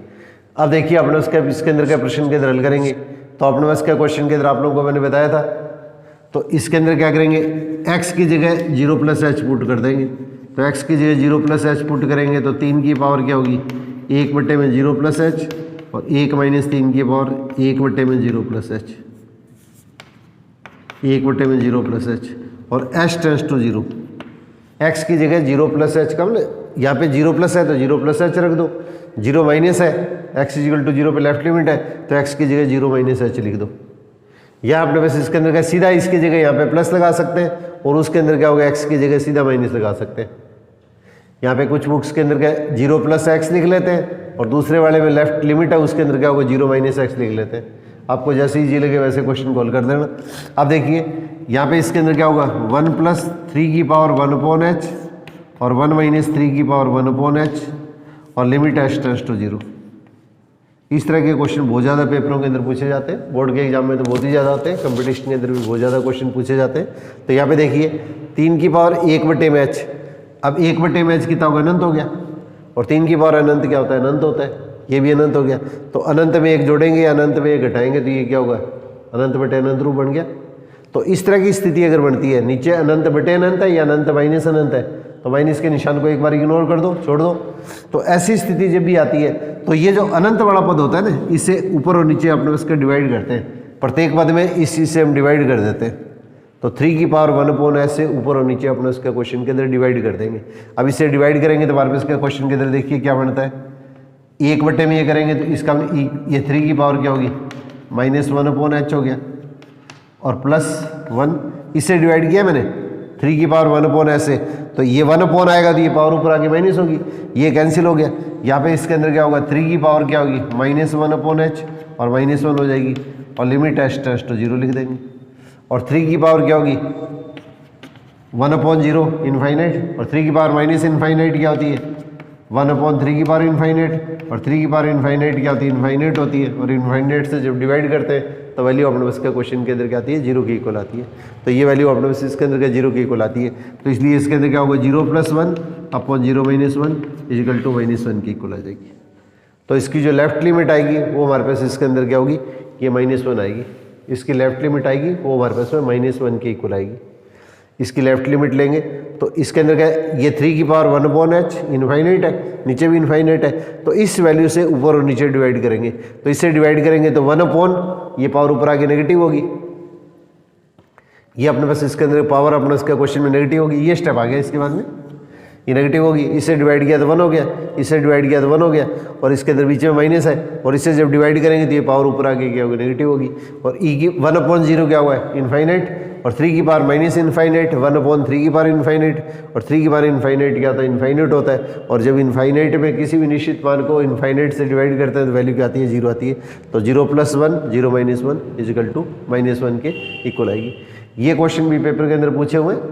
अब देखिए अपने उसके इसके अंदर क्या प्रश्न के अंदर हल करेंगे, तो अपने बस क्या क्वेश्चन के अंदर आप लोगों को मैंने बताया था, तो इसके अंदर क्या करेंगे x की जगह 0 + h पुट कर देंगे। तो x की जगह 0 + h पुट करेंगे तो 3 की पावर क्या होगी 1/0 + h और 1 - 3 की पावर 1/0 + h, 1/0 + h और h टेंड्स टू 0। x की जगह 0 + h का मतलब यहाँ पे 0 प्लस है तो 0 + h रख दो, 0 माइनस है x = 0 पे लेफ्ट लिमिट है तो x की जगह 0 - h लिख दो। या आपने बस इसके अंदर क्या सीधा इसकी जगह यहाँ पे प्लस लगा सकते हैं और उसके अंदर क्या होगा x की जगह सीधा माइनस लगा सकते हैं। यहाँ पे कुछ बुक्स के अंदर क्या 0 + x लिख लेते हैं और दूसरे वाले में लेफ्ट लिमिट है उसके अंदर क्या होगा 0 - x लिख लेते हैं। आपको जैसे ईजी लगे वैसे क्वेश्चन कॉल कर देना। अब देखिए यहाँ पे इसके अंदर क्या होगा 1 + 3 की पावर 1 अपॉन h और 1 - 3 की पावर 1 अपॉन h और लिमिट h टेंड्स टू 0। इस तरह के क्वेश्चन बहुत ज़्यादा पेपरों के अंदर पूछे जाते हैं, बोर्ड के एग्जाम में तो बहुत ही ज़्यादा होते हैं, कंपटीशन के अंदर भी बहुत ज़्यादा क्वेश्चन पूछे जाते हैं। तो यहाँ पे देखिए 3 की पावर 1/h, अब 1/h कितना होगा अनंत हो गया और 3 की पावर अनंत क्या होता है अनंत होता है, ये भी अनंत हो गया। तो अनंत में एक जोड़ेंगे अनंत में एक घटाएंगे तो ये क्या होगा अनंत बटे अनंत रूप बन गया। तो इस तरह की स्थिति अगर बनती है, नीचे अनंत बटे अनंत है या अनंत माइनस अनंत है, तो माइनस के निशान को एक बार इग्नोर कर दो, छोड़ दो। तो ऐसी स्थिति जब भी आती है तो ये जो अनंत वाला पद होता है ना, इसे ऊपर और नीचे अपने उसके डिवाइड करते हैं, प्रत्येक पद में इस चीज़ से हम डिवाइड कर देते हैं। तो 3 की पावर 1/s से ऊपर और नीचे अपने उसका क्वेश्चन के अंदर डिवाइड कर देंगे। अब इसे डिवाइड करेंगे तो हमारे पास इसका क्वेश्चन के अंदर देखिए क्या बनता है, 1 बटे में ये करेंगे तो इसका ये 3 की पावर क्या होगी, -1/h हो गया, और +1 इसे डिवाइड किया मैंने 3 की पावर 1/s से, तो ये 1 आएगा तो ये पावर ऊपर आके माइनस होगी, ये कैंसिल हो गया। यहाँ पे इसके अंदर क्या होगा, 3 की पावर क्या होगी, -1/h और -1 हो जाएगी, और लिमिट h टेंड्स टू 0 लिख देंगे। और 3 की पावर क्या होगी, 1/0 इनफाइनाइट, और 3 की पावर माइनस इनफाइनाइट क्या होती है, 1/3 की पावर इनफाइनाइट, और 3 की पावर इनफाइनाइट क्या होती है, इनफाइनाइट होती है, और इनफाइनाइट से जब डिवाइड करते हैं तो वैल्यू अपने पास का क्वेश्चन के अंदर क्या आती है, 0 के इक्वल आती है। तो ये वैल्यू अपने पास इसके अंदर क्या 0 के इक्वल आती है, तो इसलिए इसके अंदर क्या होगा, 0 + 1/0 - 1 = -1 के इक्वल आ जाएगी। तो इसकी जो लेफ्ट लिमिट आएगी वो हमारे पास इसके अंदर क्या होगी, ये -1 आएगी। इसकी लेफ्ट लिमिट आएगी वो हमारे पास में -1 के इक्वल आएगी। इसकी लेफ्ट लिमिट लेंगे तो इसके अंदर क्या है, ये 3 की पावर 1/h इनफाइनाइट है, नीचे भी इनफाइनाइट है, तो इस वैल्यू से ऊपर और नीचे डिवाइड करेंगे। तो इससे डिवाइड करेंगे तो 1/, ये पावर ऊपर आके नेगेटिव होगी, ये अपने पास इसके अंदर पावर अपने इसका क्वेश्चन में नेगेटिव होगी, ये स्टेप आ गया। इसके बाद में ये नेगेटिव होगी, इससे डिवाइड किया तो 1 हो गया, इससे डिवाइड किया तो 1 हो गया, और इसके अंदर बीच में माइनस है, और इससे जब डिवाइड करेंगे तो ये पावर ऊपर आके क्या होगी, नेगेटिव होगी। और ई की 1/0 क्या हुआ है, इनफाइनाइट, और 3 की पावर माइनस इनफाइनाइट, 1/3 की पावर इनफाइनाइट, और 3 की पावर इनफाइनाइट क्या होता है, इनफाइनाइट होता है। और जब इनफाइनाइट में किसी भी निश्चित मान को इनफाइनाइट से डिवाइड करते हैं तो वैल्यू क्या आती है, 0 आती है। तो 0 + 1 0 - 1 = -1 के इक्वल आएगी। ये क्वेश्चन भी पेपर के अंदर पूछे हुए हैं।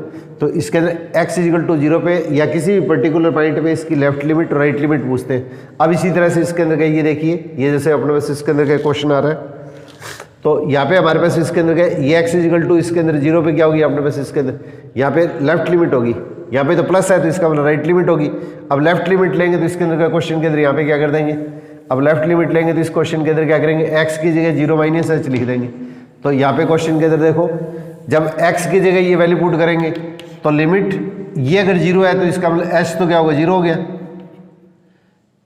तो इसके अंदर x = 0 पे या किसी भी पर्टिकुलर पॉइंट पे इसकी लेफ्ट लिमिट और राइट लिमिट पूछते हैं। अब इसी तरह से इसके अंदर क्या, ये देखिए, ये जैसे अपने पास इसके अंदर क्या क्वेश्चन आ रहा है, तो यहाँ पे हमारे पास इसके अंदर क्या, ये x = इसके अंदर 0 पे क्या होगी अपने पास, इसके अंदर यहाँ पे लेफ्ट लिमिट होगी, यहाँ पे तो प्लस है तो इसका मतलब राइट लिमिट होगी। अब लेफ्ट लिमिट लेंगे तो इसके अंदर का क्वेश्चन के अंदर यहाँ पे क्या कर देंगे, अब लेफ्ट लिमिट लेंगे तो इस क्वेश्चन के अंदर क्या करेंगे, x की जगह 0 - h लिख देंगे। तो यहाँ पे क्वेश्चन के अंदर देखो, जब x की जगह ये वैल्यू पुट करेंगे तो लिमिट ये अगर 0 है तो इसका मतलब h तो क्या होगा, 0 हो गया।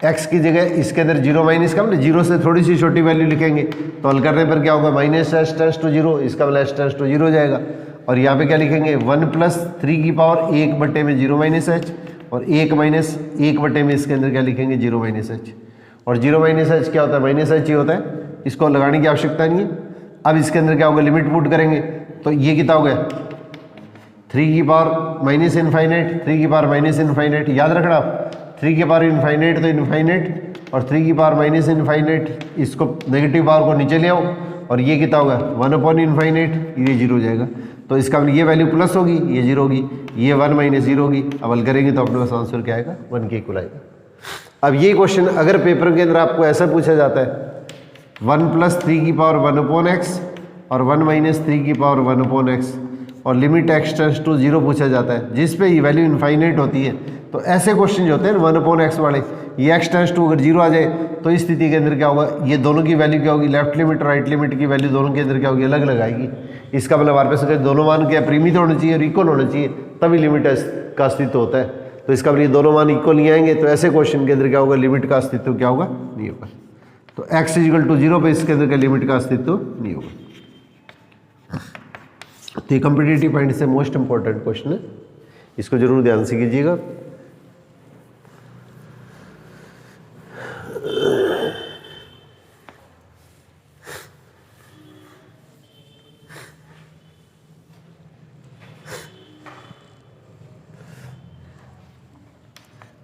x की जगह इसके अंदर 0 - का मतलब 0 से थोड़ी सी छोटी वैल्यू लिखेंगे तो हल करने पर क्या होगा, -h टेंड्स टू 0, इसका मतलब h टेंड्स टू 0 हो जाएगा। और यहाँ पे क्या लिखेंगे, 1 + 3 की पावर 1 बटे में 0 - h, और 1 - 1 बटे में इसके अंदर क्या लिखेंगे, 0 - h। और 0 - h क्या होता है, -h ही होता है, इसको लगाने की आवश्यकता नहीं है। अब इसके अंदर क्या होगा, लिमिट पुट करेंगे तो ये कितना हो गया, 3 की पावर माइनस इनफाइनाइट, 3 की पावर माइनस इनफाइनाइट, याद रखना आप, 3 की पावर इनफाइनाइट तो इनफाइनाइट, और 3 की पावर माइनस इनफाइनाइट, इसको नेगेटिव पावर को नीचे ले आओ, और ये कितना होगा, 1/इनफाइनाइट, ये 0 हो जाएगा। तो इसका ये वैल्यू प्लस होगी, ये 0 होगी, ये 1 - 0 होगी। अब हल करेंगे तो अपने पास आंसर क्या आएगा, 1 के इक्वल आएगा। अब ये क्वेश्चन अगर पेपर के अंदर आपको ऐसा पूछा जाता है, 1 + 3 की पावर 1/x और 1 - 3 की पावर 1/x, और लिमिट x टेंड्स टू 0 पूछा जाता है, जिस पे ये वैल्यू इनफाइनाइट होती है, तो ऐसे क्वेश्चन जो होते हैं 1/x वाले, ये x टेंड्स टू अगर 0 आ जाए तो इस स्थिति के अंदर क्या होगा, ये दोनों की वैल्यू क्या होगी, लेफ्ट लिमिट और राइट लिमिट की वैल्यू दोनों के अंदर क्या होगी, अलग अलग आएगी। इसका मतलब हमारे पास अगर दोनों मान क्या परिमित होने चाहिए और इक्वल होने चाहिए, तभी लिमिट का अस्तित्व होता है। तो इसका मतलब ये दोनों मान इक्वल नहीं आएंगे तो ऐसे क्वेश्चन के अंदर क्या होगा, लिमिट का अस्तित्व क्या होगा, नहीं होगा। तो x = 0 पे इसके अंदर का लिमिट का अस्तित्व नहीं होगा। तो ये कॉम्पिटिटिव पॉइंट से मोस्ट इंपॉर्टेंट क्वेश्चन है, इसको जरूर ध्यान से कीजिएगा।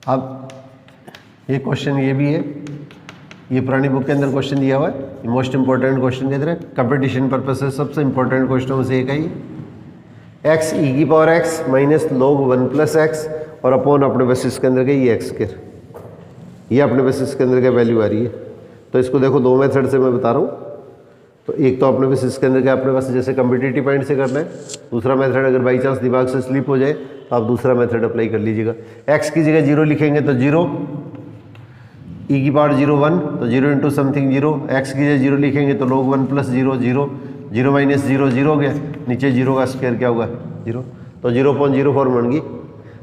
अब ये क्वेश्चन ये भी है, ये पुरानी बुक के अंदर क्वेश्चन दिया हुआ है, ये मोस्ट इंपॉर्टेंट क्वेश्चन के अंदर है, कंपटीशन पर्पस से सबसे इंपॉर्टेंट क्वेश्चन से एक है ये, x e⁻x -log 1 + x और अपॉन अपने बेसिस के अंदर के ये x², ये अपने बेसिस के अंदर का वैल्यू आ रही है। तो इसको देखो दो मेथड से मैं बता रहा हूँ। तो एक तो अपने बेसिस के अंदर के अपने पास जैसे कम्पिटिटिव पॉइंट से करना है, दूसरा मेथड अगर बाई चांस दिमाग से स्लिप हो जाए तो आप दूसरा मेथड अप्लाई कर लीजिएगा। x की जगह 0 लिखेंगे तो 0, e⁻0 1 तो 0 × समथिंग 0, x की जगह 0 लिखेंगे तो log 1 + 0 0, 0 माइनस 0 0 हो गया, नीचे 0 का स्क्वायर क्या होगा 0, तो 0.04 बन गई।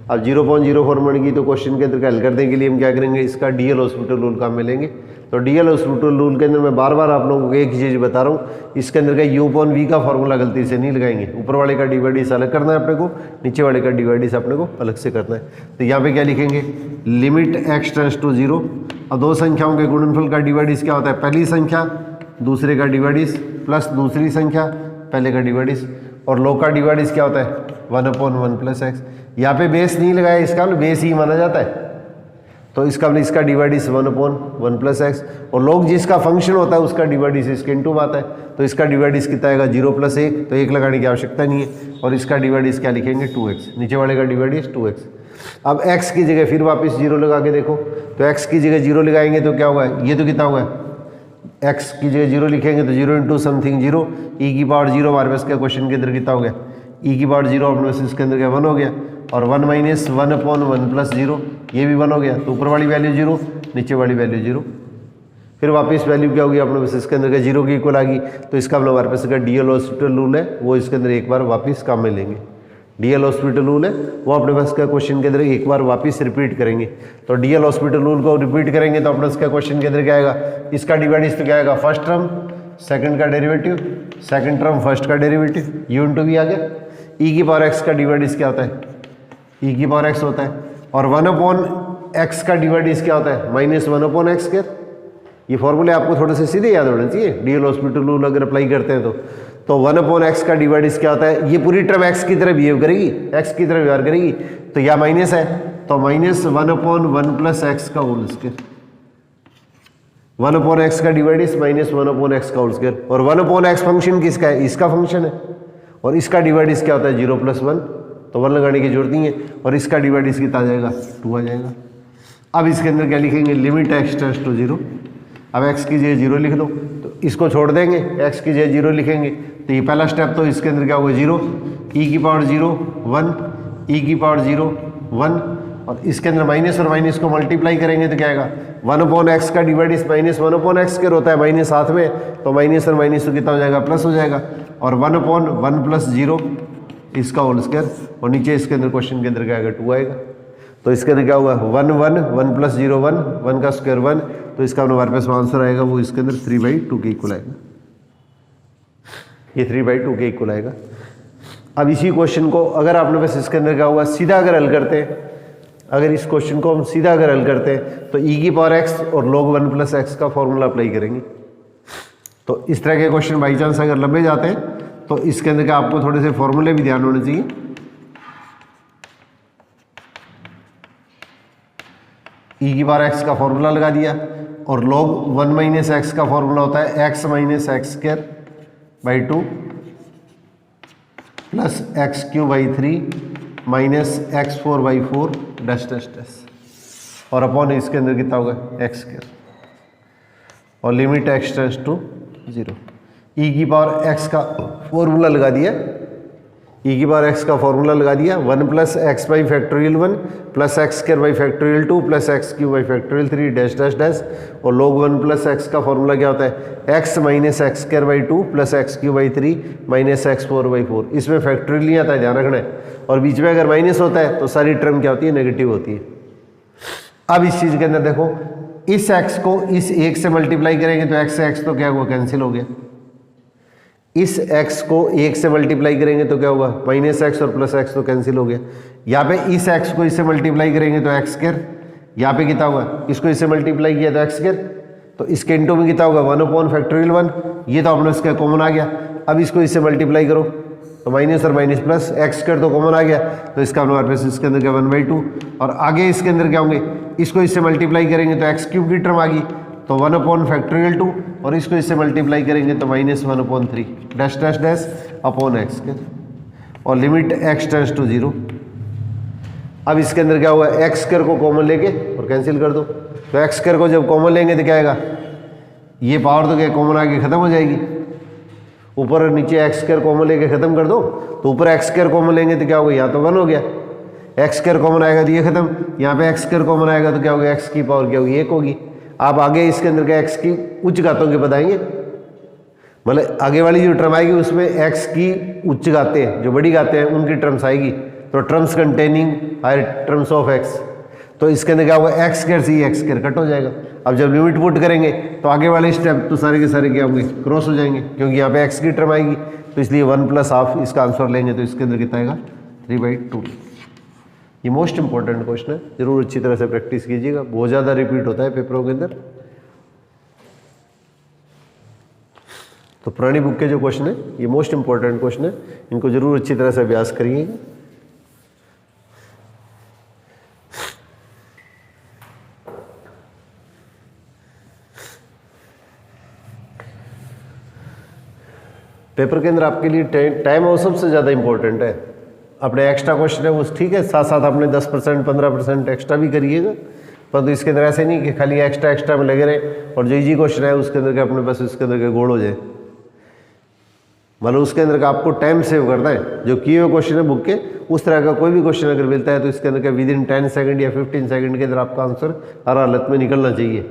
अब 0.04 बन गई तो क्वेश्चन के अंदर का हल करने के लिए हम क्या करेंगे, इसका डीएल हॉस्पिटल रूल काम में लेंगे। तो डीएल हॉस्पिटल रूल के अंदर मैं बार बार आप लोगों को एक ही चीज़ बता रहा हूँ, इसके अंदर का u/v का फॉर्मूला गलती से नहीं लगाएंगे। ऊपर वाले का डिवाइडिस अलग करना है अपने को, नीचे वाले का डिवाइडिस अपने को अलग से करना है। तो यहाँ पे क्या लिखेंगे, लिमिट x टेंड्स टू 0। अब दो संख्याओं के गुणनफल का डिवाइडिस क्या होता है, पहली संख्या दूसरे का डिवाइडिस प्लस दूसरी संख्या पहले का डिवाइडिस, और लॉग का डिवाइडिस क्या होता है 1/1 प्लस एक्स। यहाँ पे बेस नहीं लगाया, इसका बेस ही माना जाता है, तो इसका डिवाइडिस 1/1 प्लस एक्स, और लॉग जिसका फंक्शन होता है उसका डिवाइडिस इसके इनटू आता है, तो इसका डिवाइडिस कितना आएगा 0 + 1, तो 1 लगाने की आवश्यकता नहीं है, और इसका डिवाइडिस क्या लिखेंगे 2x, नीचे वाले का डिवाइडिस 2x। अब x की जगह फिर वापस 0 लगा के देखो, तो x की जगह 0 लगाएंगे तो क्या होगा, ये तो कितना होगा, x की जगह 0 लिखेंगे तो 0 × समथिंग 0, e⁻0 हमारे पास क्या क्वेश्चन के अंदर कितना हो गया, e⁻0 अपने पास इसके अंदर क्या 1 हो गया, और 1 - 1/1 + 0 ये भी 1 हो गया, तो ऊपर वाली वैल्यू 0, नीचे वाली वैल्यू 0, फिर वापस वैल्यू क्या होगी अपने पास इसके अंदर का 0 की इक्वल आ गई। तो इसका अपना हमारे पास का डीएल हॉस्पिटल रूल है, वो इसके अंदर एक बार वापस काम में लेंगे। डीएल हॉस्पिटल रूल है वो अपने पास का क्वेश्चन के अंदर एक बार वापस रिपीट करेंगे। तो डीएल हॉस्पिटल रूल को रिपीट करेंगे तो अपने का क्वेश्चन के अंदर क्या आएगा, इसका डिवाइडिस तो क्या आएगा, फर्स्ट टर्म सेकंड का डेरिवेटिव, सेकंड टर्म फर्स्ट का डेरिवेटिव, u × v आ गया। e⁻x का डिवाइडिस क्या होता है, e⁻x होता है, और 1/x का डिवाइडिस क्या होता है -1/x²। ये फॉर्मूले आपको थोड़े से सीधे याद होने चाहिए, डीएल हॉस्पिटल रूल अगर अप्लाई करते हैं तो 1/x का डिवाइडिस क्या होता है, ये पूरी टर्म x की तरह बिहेव करेगी, x की तरह व्यवहार करेगी, तो यह माइनस है तो -1/1 + x का होल स्क्वायर, 1/x का डिवाइडिस -1/x का होल स्क्वायर, और 1/x फंक्शन किसका है, इसका फंक्शन है, और इसका डिवाइडिस क्या होता है 0 + 1, तो 1 लगाने की जरूरत नहीं है, और इसका डिवाइडिस कितना आ जाएगा 2 आ जाएगा। अब इसके अंदर क्या लिखेंगे, लिमिट x टेंड्स टू 0। अब x की जगह 0 लिख दो, तो इसको छोड़ देंगे, x की जगह 0 लिखेंगे, तो ये पहला स्टेप तो इसके अंदर क्या होगा 0, e⁻0 1, e⁻0 1, और इसके अंदर माइनस और माइनस को मल्टीप्लाई करेंगे तो क्या आएगा 1/x का डिवाइडिस -1/x² होता है, माइनस साथ में, तो माइनस और माइनस तो कितना हो जाएगा प्लस हो जाएगा, और 1/1 + 0 इसका होल स्क्वायर, और नीचे इसके अंदर क्वेश्चन के अंदर क्या आएगा 2 आएगा। तो इसके अंदर क्या होगा 1 1 1 + 0 1, 1 का स्क्वायर 1, तो इसका हमारे पास आंसर आएगा वो इसके अंदर 3/2 के इक्वल आएगा, ये 3/2 के इक्वल आएगा। अब इसी क्वेश्चन को अगर आपने बस इसके अंदर क्या हुआ सीधा अगर हल करते हैं, अगर इस क्वेश्चन को हम सीधा अगर हल करते हैं तो e⁻x और log 1 + x का फॉर्मूला अप्लाई करेंगे। तो इस तरह के क्वेश्चन बाई चांस अगर लंबे जाते हैं तो इसके अंदर का आपको थोड़े से फॉर्मूले भी ध्यान होने चाहिए। e⁻x का फॉर्मूला लगा दिया, और log 1 - x का फॉर्मूला होता है x - x² / 2 plus x³ / 3 - x4/4 dash dash dash, और अपॉन इसके अंदर कितना होगा x², और limit x tends to 0। e⁻x का फॉर्मूला लगा दिया, e⁻x का फॉर्मूला लगा दिया 1 + x/(1) plus x² 2 plus x³ 3 dash dash dash, और log 1 + x का फॉर्मूला क्या होता है x - x² 2 plus x³ 3 - x4/4। इसमें फैक्टोरियल नहीं आता है, ध्यान रखना है, और बीच में अगर माइनस होता है तो सारी टर्म क्या होती है नेगेटिव होती है। अब इस चीज़ के अंदर देखो, इस x को इस 1 से मल्टीप्लाई करेंगे तो x से x तो क्या हुआ कैंसिल हो गया, इस x को 1 से मल्टीप्लाई करेंगे तो क्या होगा -x और +x तो कैंसिल हो गया। यहाँ पे इस x को इससे मल्टीप्लाई करेंगे तो x², यहाँ पे कितना होगा इसको इससे मल्टीप्लाई किया तो x², तो इसके इंटू में कितना होगा 1/(1), ये तो अपना इसका कॉमन आ गया। अब इसको इससे मल्टीप्लाई करो तो माइनस और माइनस प्लस, x² तो कॉमन आ गया, तो इसका हमारे पास इसके अंदर क्या 1/2, और आगे इसके अंदर क्या होंगे, इसको इससे मल्टीप्लाई करेंगे तो x³ की टर्म आ गई, तो 1/(2), और इसको इससे मल्टीप्लाई करेंगे तो -1/3 dash dash dash upon x², और लिमिट x टेंड्स टू 0। अब इसके अंदर क्या होगा x² को कॉमन लेके और कैंसिल कर दो, तो x² को जब कॉमन लेंगे तो क्या आएगा, ये पावर तो क्या कॉमन आके खत्म हो जाएगी, ऊपर और नीचे x² कॉमन लेके खत्म कर दो, तो ऊपर x² कॉमन लेंगे तो क्या होगा, यहाँ तो 1 हो गया, x² कॉमन आएगा तो ये खत्म, यहाँ पे x² कॉमन आएगा तो क्या होगा x की पावर क्या होगी 1 होगी। आप आगे इसके अंदर क्या x की उच्च घातों के बताएंगे, मतलब आगे वाली जो टर्म आएगी उसमें एक्स की उच्च घातें हैं, जो बड़ी घातें हैं उनकी टर्म्स आएगी, तो terms containing higher terms of x, तो इसके अंदर क्या होगा, एक्स स्क्वायर से एक्स स्क्वायर कट हो जाएगा। अब जब लिमिट पुट करेंगे तो आगे वाले स्टेप तो सारे के सारे क्या होंगे, क्रॉस हो जाएंगे, क्योंकि यहाँ पे एक्स की टर्म आएगी, तो इसलिए 1 + हाफ इसका आंसर लेंगे तो इसके अंदर कितना आएगा 3/2। ये मोस्ट इंपॉर्टेंट क्वेश्चन है, जरूर अच्छी तरह से प्रैक्टिस कीजिएगा, बहुत ज़्यादा रिपीट होता है पेपरों के अंदर। तो पुरानी बुक के जो क्वेश्चन है ये मोस्ट इंपॉर्टेंट क्वेश्चन है, इनको जरूर अच्छी तरह से अभ्यास करिएगा। पेपर के अंदर आपके लिए टाइम और सबसे ज़्यादा इंपॉर्टेंट है। अपने एक्स्ट्रा क्वेश्चन है वो ठीक है, साथ साथ आपने 10% 15% एक्स्ट्रा भी करिएगा, परंतु इसके अंदर ऐसे नहीं कि खाली एक्स्ट्रा में लगे रहे और जो इजी क्वेश्चन है उसके अंदर के अपने पास उसके अंदर के गोल हो जाए। मतलब उसके अंदर का आपको टाइम सेव करना है, जो किए हुए क्वेश्चन है बुक के उस तरह का कोई भी क्वेश्चन अगर मिलता है तो इसके अंदर का विदिन 10 सेकंड या 15 सेकंड के अंदर आपका आंसर हर हालत में निकलना चाहिए।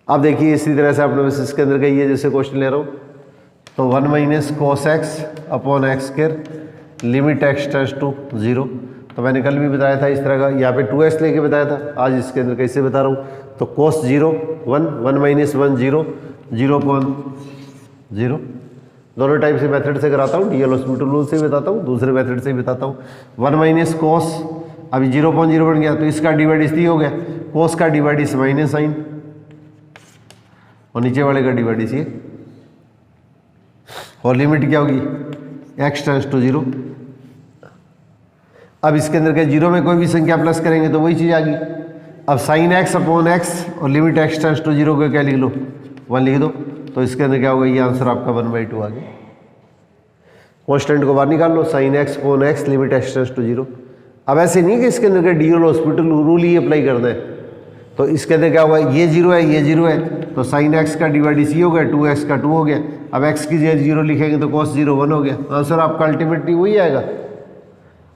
आप देखिए इसी तरह से आपने बस इसके अंदर का ये जैसे क्वेश्चन ले रहा हूँ, तो 1 - cos x / x² limit x tends to 0, तो मैंने कल भी बताया था इस तरह का, यहाँ पे 2x लेके बताया था, आज इसके अंदर कैसे बता रहा हूँ, तो cos 0 1 1 - 1 0 0/0, दोनों टाइप से मेथड से कराता हूँ, डीएल हॉस्पिटल रूल से बताता हूँ, दूसरे मेथड से बताता हूँ। 1 - cos अभी 0/0 बन गया, तो इसका डिवाइड इसलिए हो गया, cos का डिवाइड इस माइनस साइन और नीचे वाले का डिवाइड इसी, और लिमिट क्या होगी x टेंड्स टू 0। अब इसके अंदर क्या 0 में कोई भी संख्या प्लस करेंगे तो वही चीज़ आ गई। अब sin x / x और लिमिट x टेंड्स टू 0 को क्या लिख लो 1 लिख दो, तो इसके अंदर क्या होगा, ये आंसर आपका 1/2 आ गया। कॉन्स्टेंट को बाहर निकाल लो, sin x / x limit x tends to 0। अब ऐसे नहीं कि इसके अंदर का डीएल हॉस्पिटल रूल ही अप्लाई करना है, तो इसके अंदर क्या होगा, ये 0 है ये 0 है, तो sin x का डिवाइड इसी हो गया, 2x का 2 हो गया। अब x की जगह 0 लिखेंगे तो cos 0 1 हो गया, आंसर आपका अल्टीमेटली वही आएगा।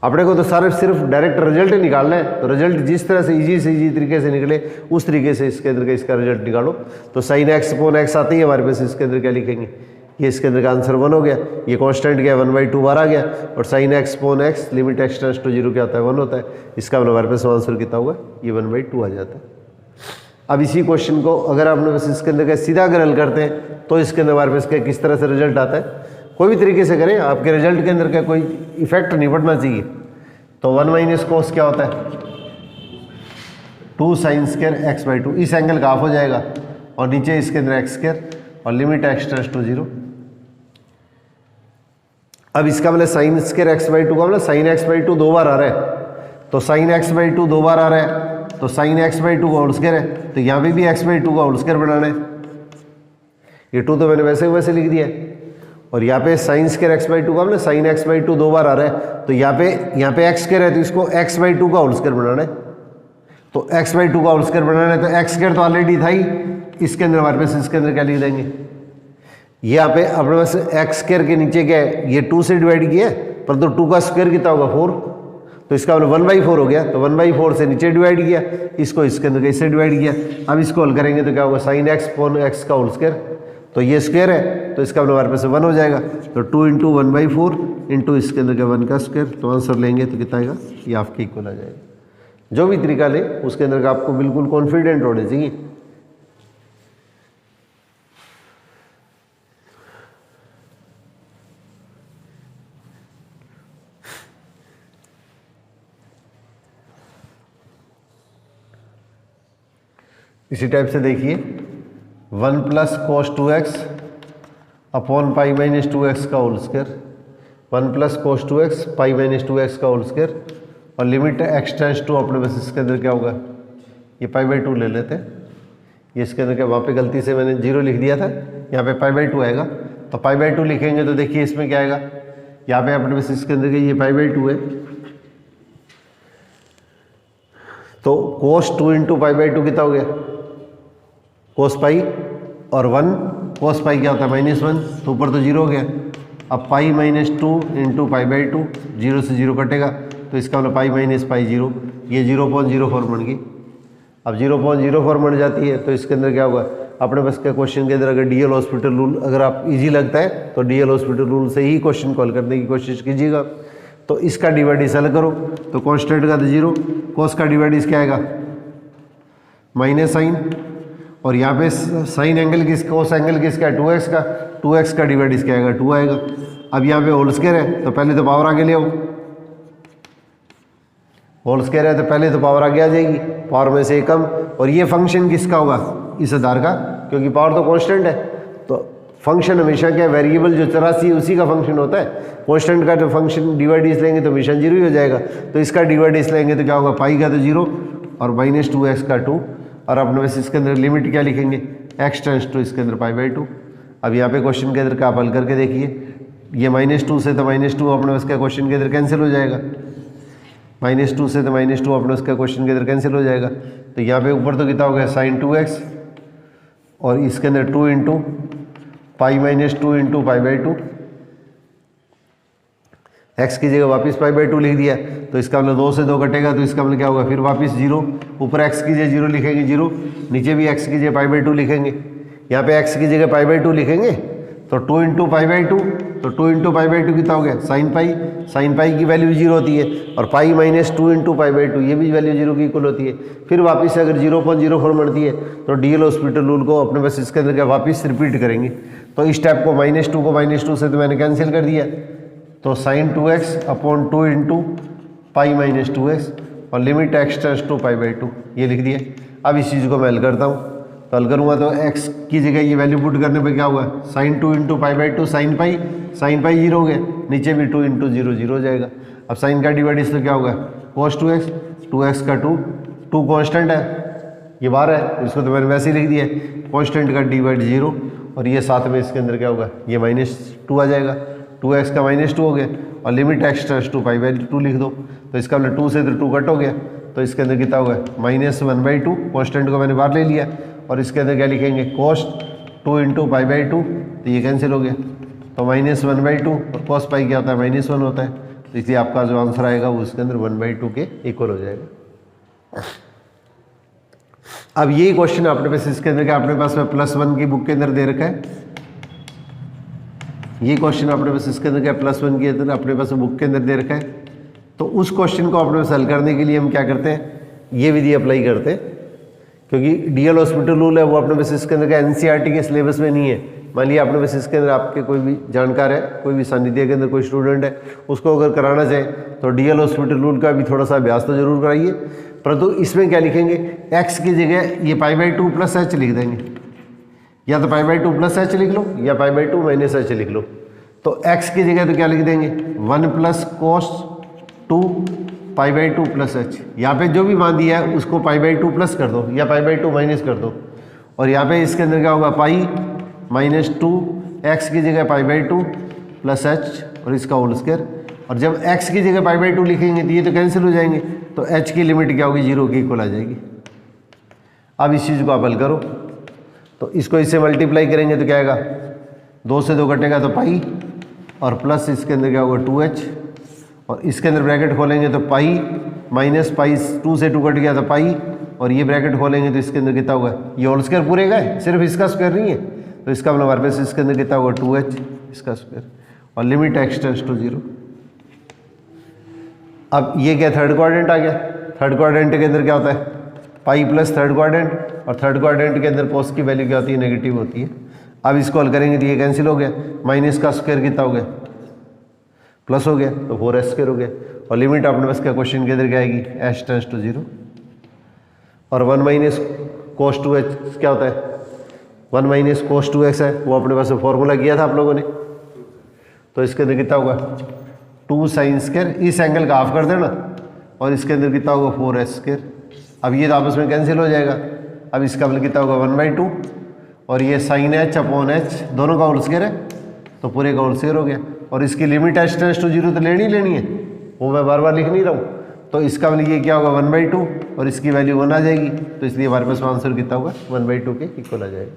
अपने को तो सारे सिर्फ डायरेक्ट रिजल्ट निकालना है, तो रिजल्ट जिस तरह से इजी तरीके से निकले उस तरीके से इसके अंदर का इसका रिजल्ट निकालो। तो sin x / x आती है हमारे पास, इसके अंदर क्या लिखेंगे, ये इसके अंदर का आंसर 1 हो गया, ये कांस्टेंट क्या 1/2 बार आ गया, और sin x / x limit x tends to 0 क्या होता है 1 होता है, इसका मतलब हमारे पास आंसर कितना होगा, ये 1/2 आ जाता है। अब इसी क्वेश्चन को अगर आपने बस इसके अंदर का सीधा अगर हल करते हैं तो इसके अंदर हमारे पास किस तरह से रिजल्ट आता है, कोई भी तरीके से करें, आपके रिजल्ट के अंदर का कोई इफेक्ट नहीं पड़ना चाहिए। तो 1 - cos क्या होता है 2 sin² x/2, इस एंगल का हाफ हो जाएगा, और नीचे इसके अंदर x² और लिमिट x टेंड्स टू 0। अब इसका मतलब sin² x/2 का मतलब sin x/2 दो बार आ रहा है, तो sin x/2 दो बार आ रहा है, तो sin x/2 का होल स्क्वायर है, तो यहाँ पे भी x/2 का होल स्क्वायर बनाना है, ये 2 तो मैंने वैसे लिख दिया है, और यहाँ पे sin² x/2 का मतलब sin x/2 दो बार आ रहा है, तो यहाँ पे x² है तो इसको x/2 का होल स्क्वायर बनाना है, तो x/2 का होल स्क्वायर बनाना है, तो x² तो ऑलरेडी था ही, इसके अंदर हमारे पास इसके अंदर क्या लिख देंगे, यहाँ पे अपने पास x² के नीचे क्या है, ये 2 से डिवाइड किया है, पर तो 2 का स्क्वायर कितना होगा 4, तो इसका मतलब 1/4 हो गया, तो 1/4 से नीचे डिवाइड किया, इसको इसके अंदर इससे डिवाइड किया। अब इसको हल करेंगे तो क्या होगा sin x / x का होल स्क्वायर, तो ये स्क्वायर है तो इसका मतलब हमारे पास 1 हो जाएगा, तो 2 × 1/4 इंटू इसके अंदर का 1 का स्क्वायर, तो आंसर लेंगे तो कितना आएगा, ये आपके इक्वल आ जाएगा। जो भी तरीका ले उसके अंदर का आपको बिल्कुल कॉन्फिडेंट होने चाहिए। इसी टाइप से देखिए 1 + cos 2x / π - 2x का whole square, 1 + cos 2x π - 2x का होल स्क्वायर, और लिमिट x टेंड्स टू अपने बस इसके अंदर क्या होगा, ये π/2 ले लेते हैं, ये इसके अंदर क्या, वहाँ पे गलती से मैंने 0 लिख दिया था, यहाँ पे π/2 आएगा, तो π/2 लिखेंगे तो देखिए इसमें क्या आएगा, यहाँ पे अपने बस इसके अंदर ये π/2 है, तो cos 2 × π/2 कितना हो गया cos π, और 1 cos π क्या होता है -1, तो ऊपर तो 0 हो गया। अब π - 2 × π/2, 0 से 0 कटेगा, तो इसका मतलब π - π 0, ये 0.04 बन गई। अब 0.04 बन जाती है तो इसके अंदर क्या होगा, अपने पास के क्वेश्चन के अंदर अगर डीएल हॉस्पिटल रूल अगर आप इजी लगता है तो डीएल हॉस्पिटल रूल से ही क्वेश्चन कॉल करने की कोशिश कीजिएगा। तो इसका डिवाइड इस अलग करो, तो कॉन्स्टेंट का तो 0, कॉस का डिवाइड इस क्या आएगा माइनस साइन, और यहाँ पे साइन एंगल किसका कॉस एंगल किसका है 2x का, 2x का डिवाइड इसका आएगा 2 आएगा। अब यहाँ पे होल स्क्वायर है तो पहले तो पावर आगे ले आओ, होल स्क्वायर है तो पहले तो पावर आगे आ जाएगी, पावर में से कम, और ये फंक्शन किसका होगा इस आधार का, क्योंकि पावर तो कांस्टेंट है। तो फंक्शन हमेशा क्या वेरिएबल जो 84 है उसी का फंक्शन होता है, कांस्टेंट का जो फंक्शन डिवाइड इस लेंगे तो हमेशा 0 ही हो जाएगा। तो इसका डिवाइड इस लेंगे तो क्या होगा पाई का तो 0 और -2x का 2, और अपने पास इसके अंदर लिमिट क्या लिखेंगे x टेंड्स टू इसके अंदर π/2। अब यहाँ पे क्वेश्चन के अंदर का आप हल करके देखिए, ये -2 से तो -2 अपने पास क्या क्वेश्चन के अंदर कैंसिल हो जाएगा, -2 से तो -2 अपने उसका क्वेश्चन के अंदर कैंसिल हो जाएगा। तो यहाँ पे ऊपर तो कितना हो गया sin 2x और इसके अंदर 2 इंटू पाई -2 इंटू π/2, x की जगह वापस π/2 लिख दिया, तो इसका मतलब 2 से 2 कटेगा तो इसका मतलब क्या होगा फिर वापस 0, ऊपर x की जगह 0 लिखेंगे 0, नीचे भी x की जगह π/2 लिखेंगे। यहाँ पे x की जगह π/2 लिखेंगे तो 2 इंटू π/2, तो 2 इंटू π/2 कितना हो गया sin पाई की वैल्यू 0 होती है, और पाई -2 इंटू π/2 ये भी वैल्यू 0 की इक्वल होती है। फिर वापस से अगर 0.04 बनती है तो डीएल हॉस्पिटल रूल को अपने पास इसके अंदर क्या वापस रिपीट करेंगे। तो इस स्टेप को -2 से तो मैंने कैंसिल कर दिया, तो sin 2x upon 2 into pi -2x और लिमिट x टेंड्स टू π/2 ये लिख दिया। अब इस चीज़ को मैं हल करता हूँ, तो हल करूँगा तो x की जगह ये वैल्यू पुट करने पे क्या होगा sin 2 इंटू π/2 sin पाई 0 हो गया, नीचे भी 2 इंटू 0 0 हो जाएगा। अब साइन का डिवाइड इससे क्या होगा cos 2x का 2 कांस्टेंट है ये बाहर है, इसको तो मैंने वैसे ही लिख दिया, कांस्टेंट का डिवाइड 0, और ये साथ में इसके अंदर क्या होगा ये -2 आ जाएगा, 2x का -2 हो गया, और लिमिट x टेंड्स टू π/2 लिख दो, तो इसका मतलब 2 से तो 2 कट हो गया, तो इसके अंदर कितना होगा -1/2, कांस्टेंट को मैंने बाहर ले लिया, और इसके अंदर क्या लिखेंगे cos 2 इंटू π/2, तो ये कैंसिल हो गया, तो -1/2 और cos पाई क्या होता है -1 होता है, तो इसलिए आपका जो आंसर आएगा वो इसके अंदर 1/2 के इक्वल हो जाएगा। अब यही क्वेश्चन अपने पास इसके अंदर क्या अपने पास +1 की बुक के अंदर दे रखा है, ये क्वेश्चन अपने पास इसके अंदर क्या +1 के अंदर अपने पास बुक के अंदर दे रखा है। तो उस क्वेश्चन को अपने पास हल करने के लिए हम क्या करते हैं ये विधि अप्लाई करते हैं, क्योंकि डीएल हॉस्पिटल रूल है वो अपने पास इसके अंदर का एनसीईआरटी के सिलेबस में नहीं है। मान लिया अपने पास इसके अंदर आपके कोई भी जानकार है, कोई भी सानिध्य के अंदर कोई स्टूडेंट है, उसको अगर कराना चाहे तो डीएल हॉस्पिटल रूल का भी थोड़ा सा अभ्यास तो जरूर कराइए, परंतु इसमें क्या लिखेंगे x की जगह ये π/2 + h लिख देंगे, या तो π/2 + h लिख लो या π/2 - h लिख लो। तो x की जगह तो क्या लिख देंगे 1 + cos 2 π/2 + h, यहाँ पे जो भी मान दिया है उसको π/2 प्लस कर दो या π/2 माइनस कर दो, और यहाँ पे इसके अंदर क्या होगा पाई -2 x की जगह π/2 + h और इसका होल स्क्वायर, और जब x की जगह π/2 लिखेंगे तो ये तो कैंसिल हो जाएंगे, तो h की लिमिट क्या होगी 0 की इक्वल आ जाएगी। अब इस चीज़ को आप हल करो, तो इसको इससे मल्टीप्लाई करेंगे तो क्या आएगा 2 से 2 कटेगा तो पाई, और प्लस इसके अंदर क्या होगा 2h, और इसके अंदर ब्रैकेट खोलेंगे तो पाई -पाई 2 से 2 कट गया तो पाई, और ये ब्रैकेट खोलेंगे तो इसके अंदर कितना होगा ये होल स्क्वायर पूरे का है, सिर्फ इसका स्क्वायर नहीं है, तो इसका मतलब हमारे पास इसके अंदर कितना होगा 2h इसका स्क्वायर, और लिमिट x टेंड्स टू 0। अब ये क्या थर्ड क्वाड्रेंट आ गया, थर्ड क्वाड्रेंट के अंदर क्या होता है पाई प्लस थर्ड क्वाड्रेंट, और थर्ड क्वाड्रेंट के अंदर कोस की वैल्यू क्या होती है नेगेटिव होती है। अब इसको हल करेंगे तो ये कैंसिल हो गया, माइनस का स्क्वायर कितना हो गया प्लस हो गया, तो 4h² हो गया, और लिमिट अपने पास क्या क्वेश्चन के अंदर क्या आएगी h टेंड्स टू 0, और 1 - cos 2h क्या होता है 1 - cos 2x है, वो अपने पास फॉर्मूला किया था आप लोगों ने, तो इसके अंदर कितना होगा 2 sin², इस एंगल का हाफ कर देना, और इसके अंदर कितना होगा 4h²। अब ये तो आपस में कैंसिल हो जाएगा, अब इसका मतलब कितना होगा 1/2, और ये sin h अपॉन h दोनों का होल स्क्वायर है, तो पूरे का होल स्क्वायर हो गया, और इसकी लिमिट h टेंड्स टू 0 तो लेनी है, वो मैं बार बार लिख नहीं रहा हूँ, तो इसका मतलब ये क्या होगा 1/2, और इसकी वैल्यू 1 आ जाएगी, तो इसलिए हमारे पास आंसर कितना होगा 1/2 के इक्वल आ जाएगा।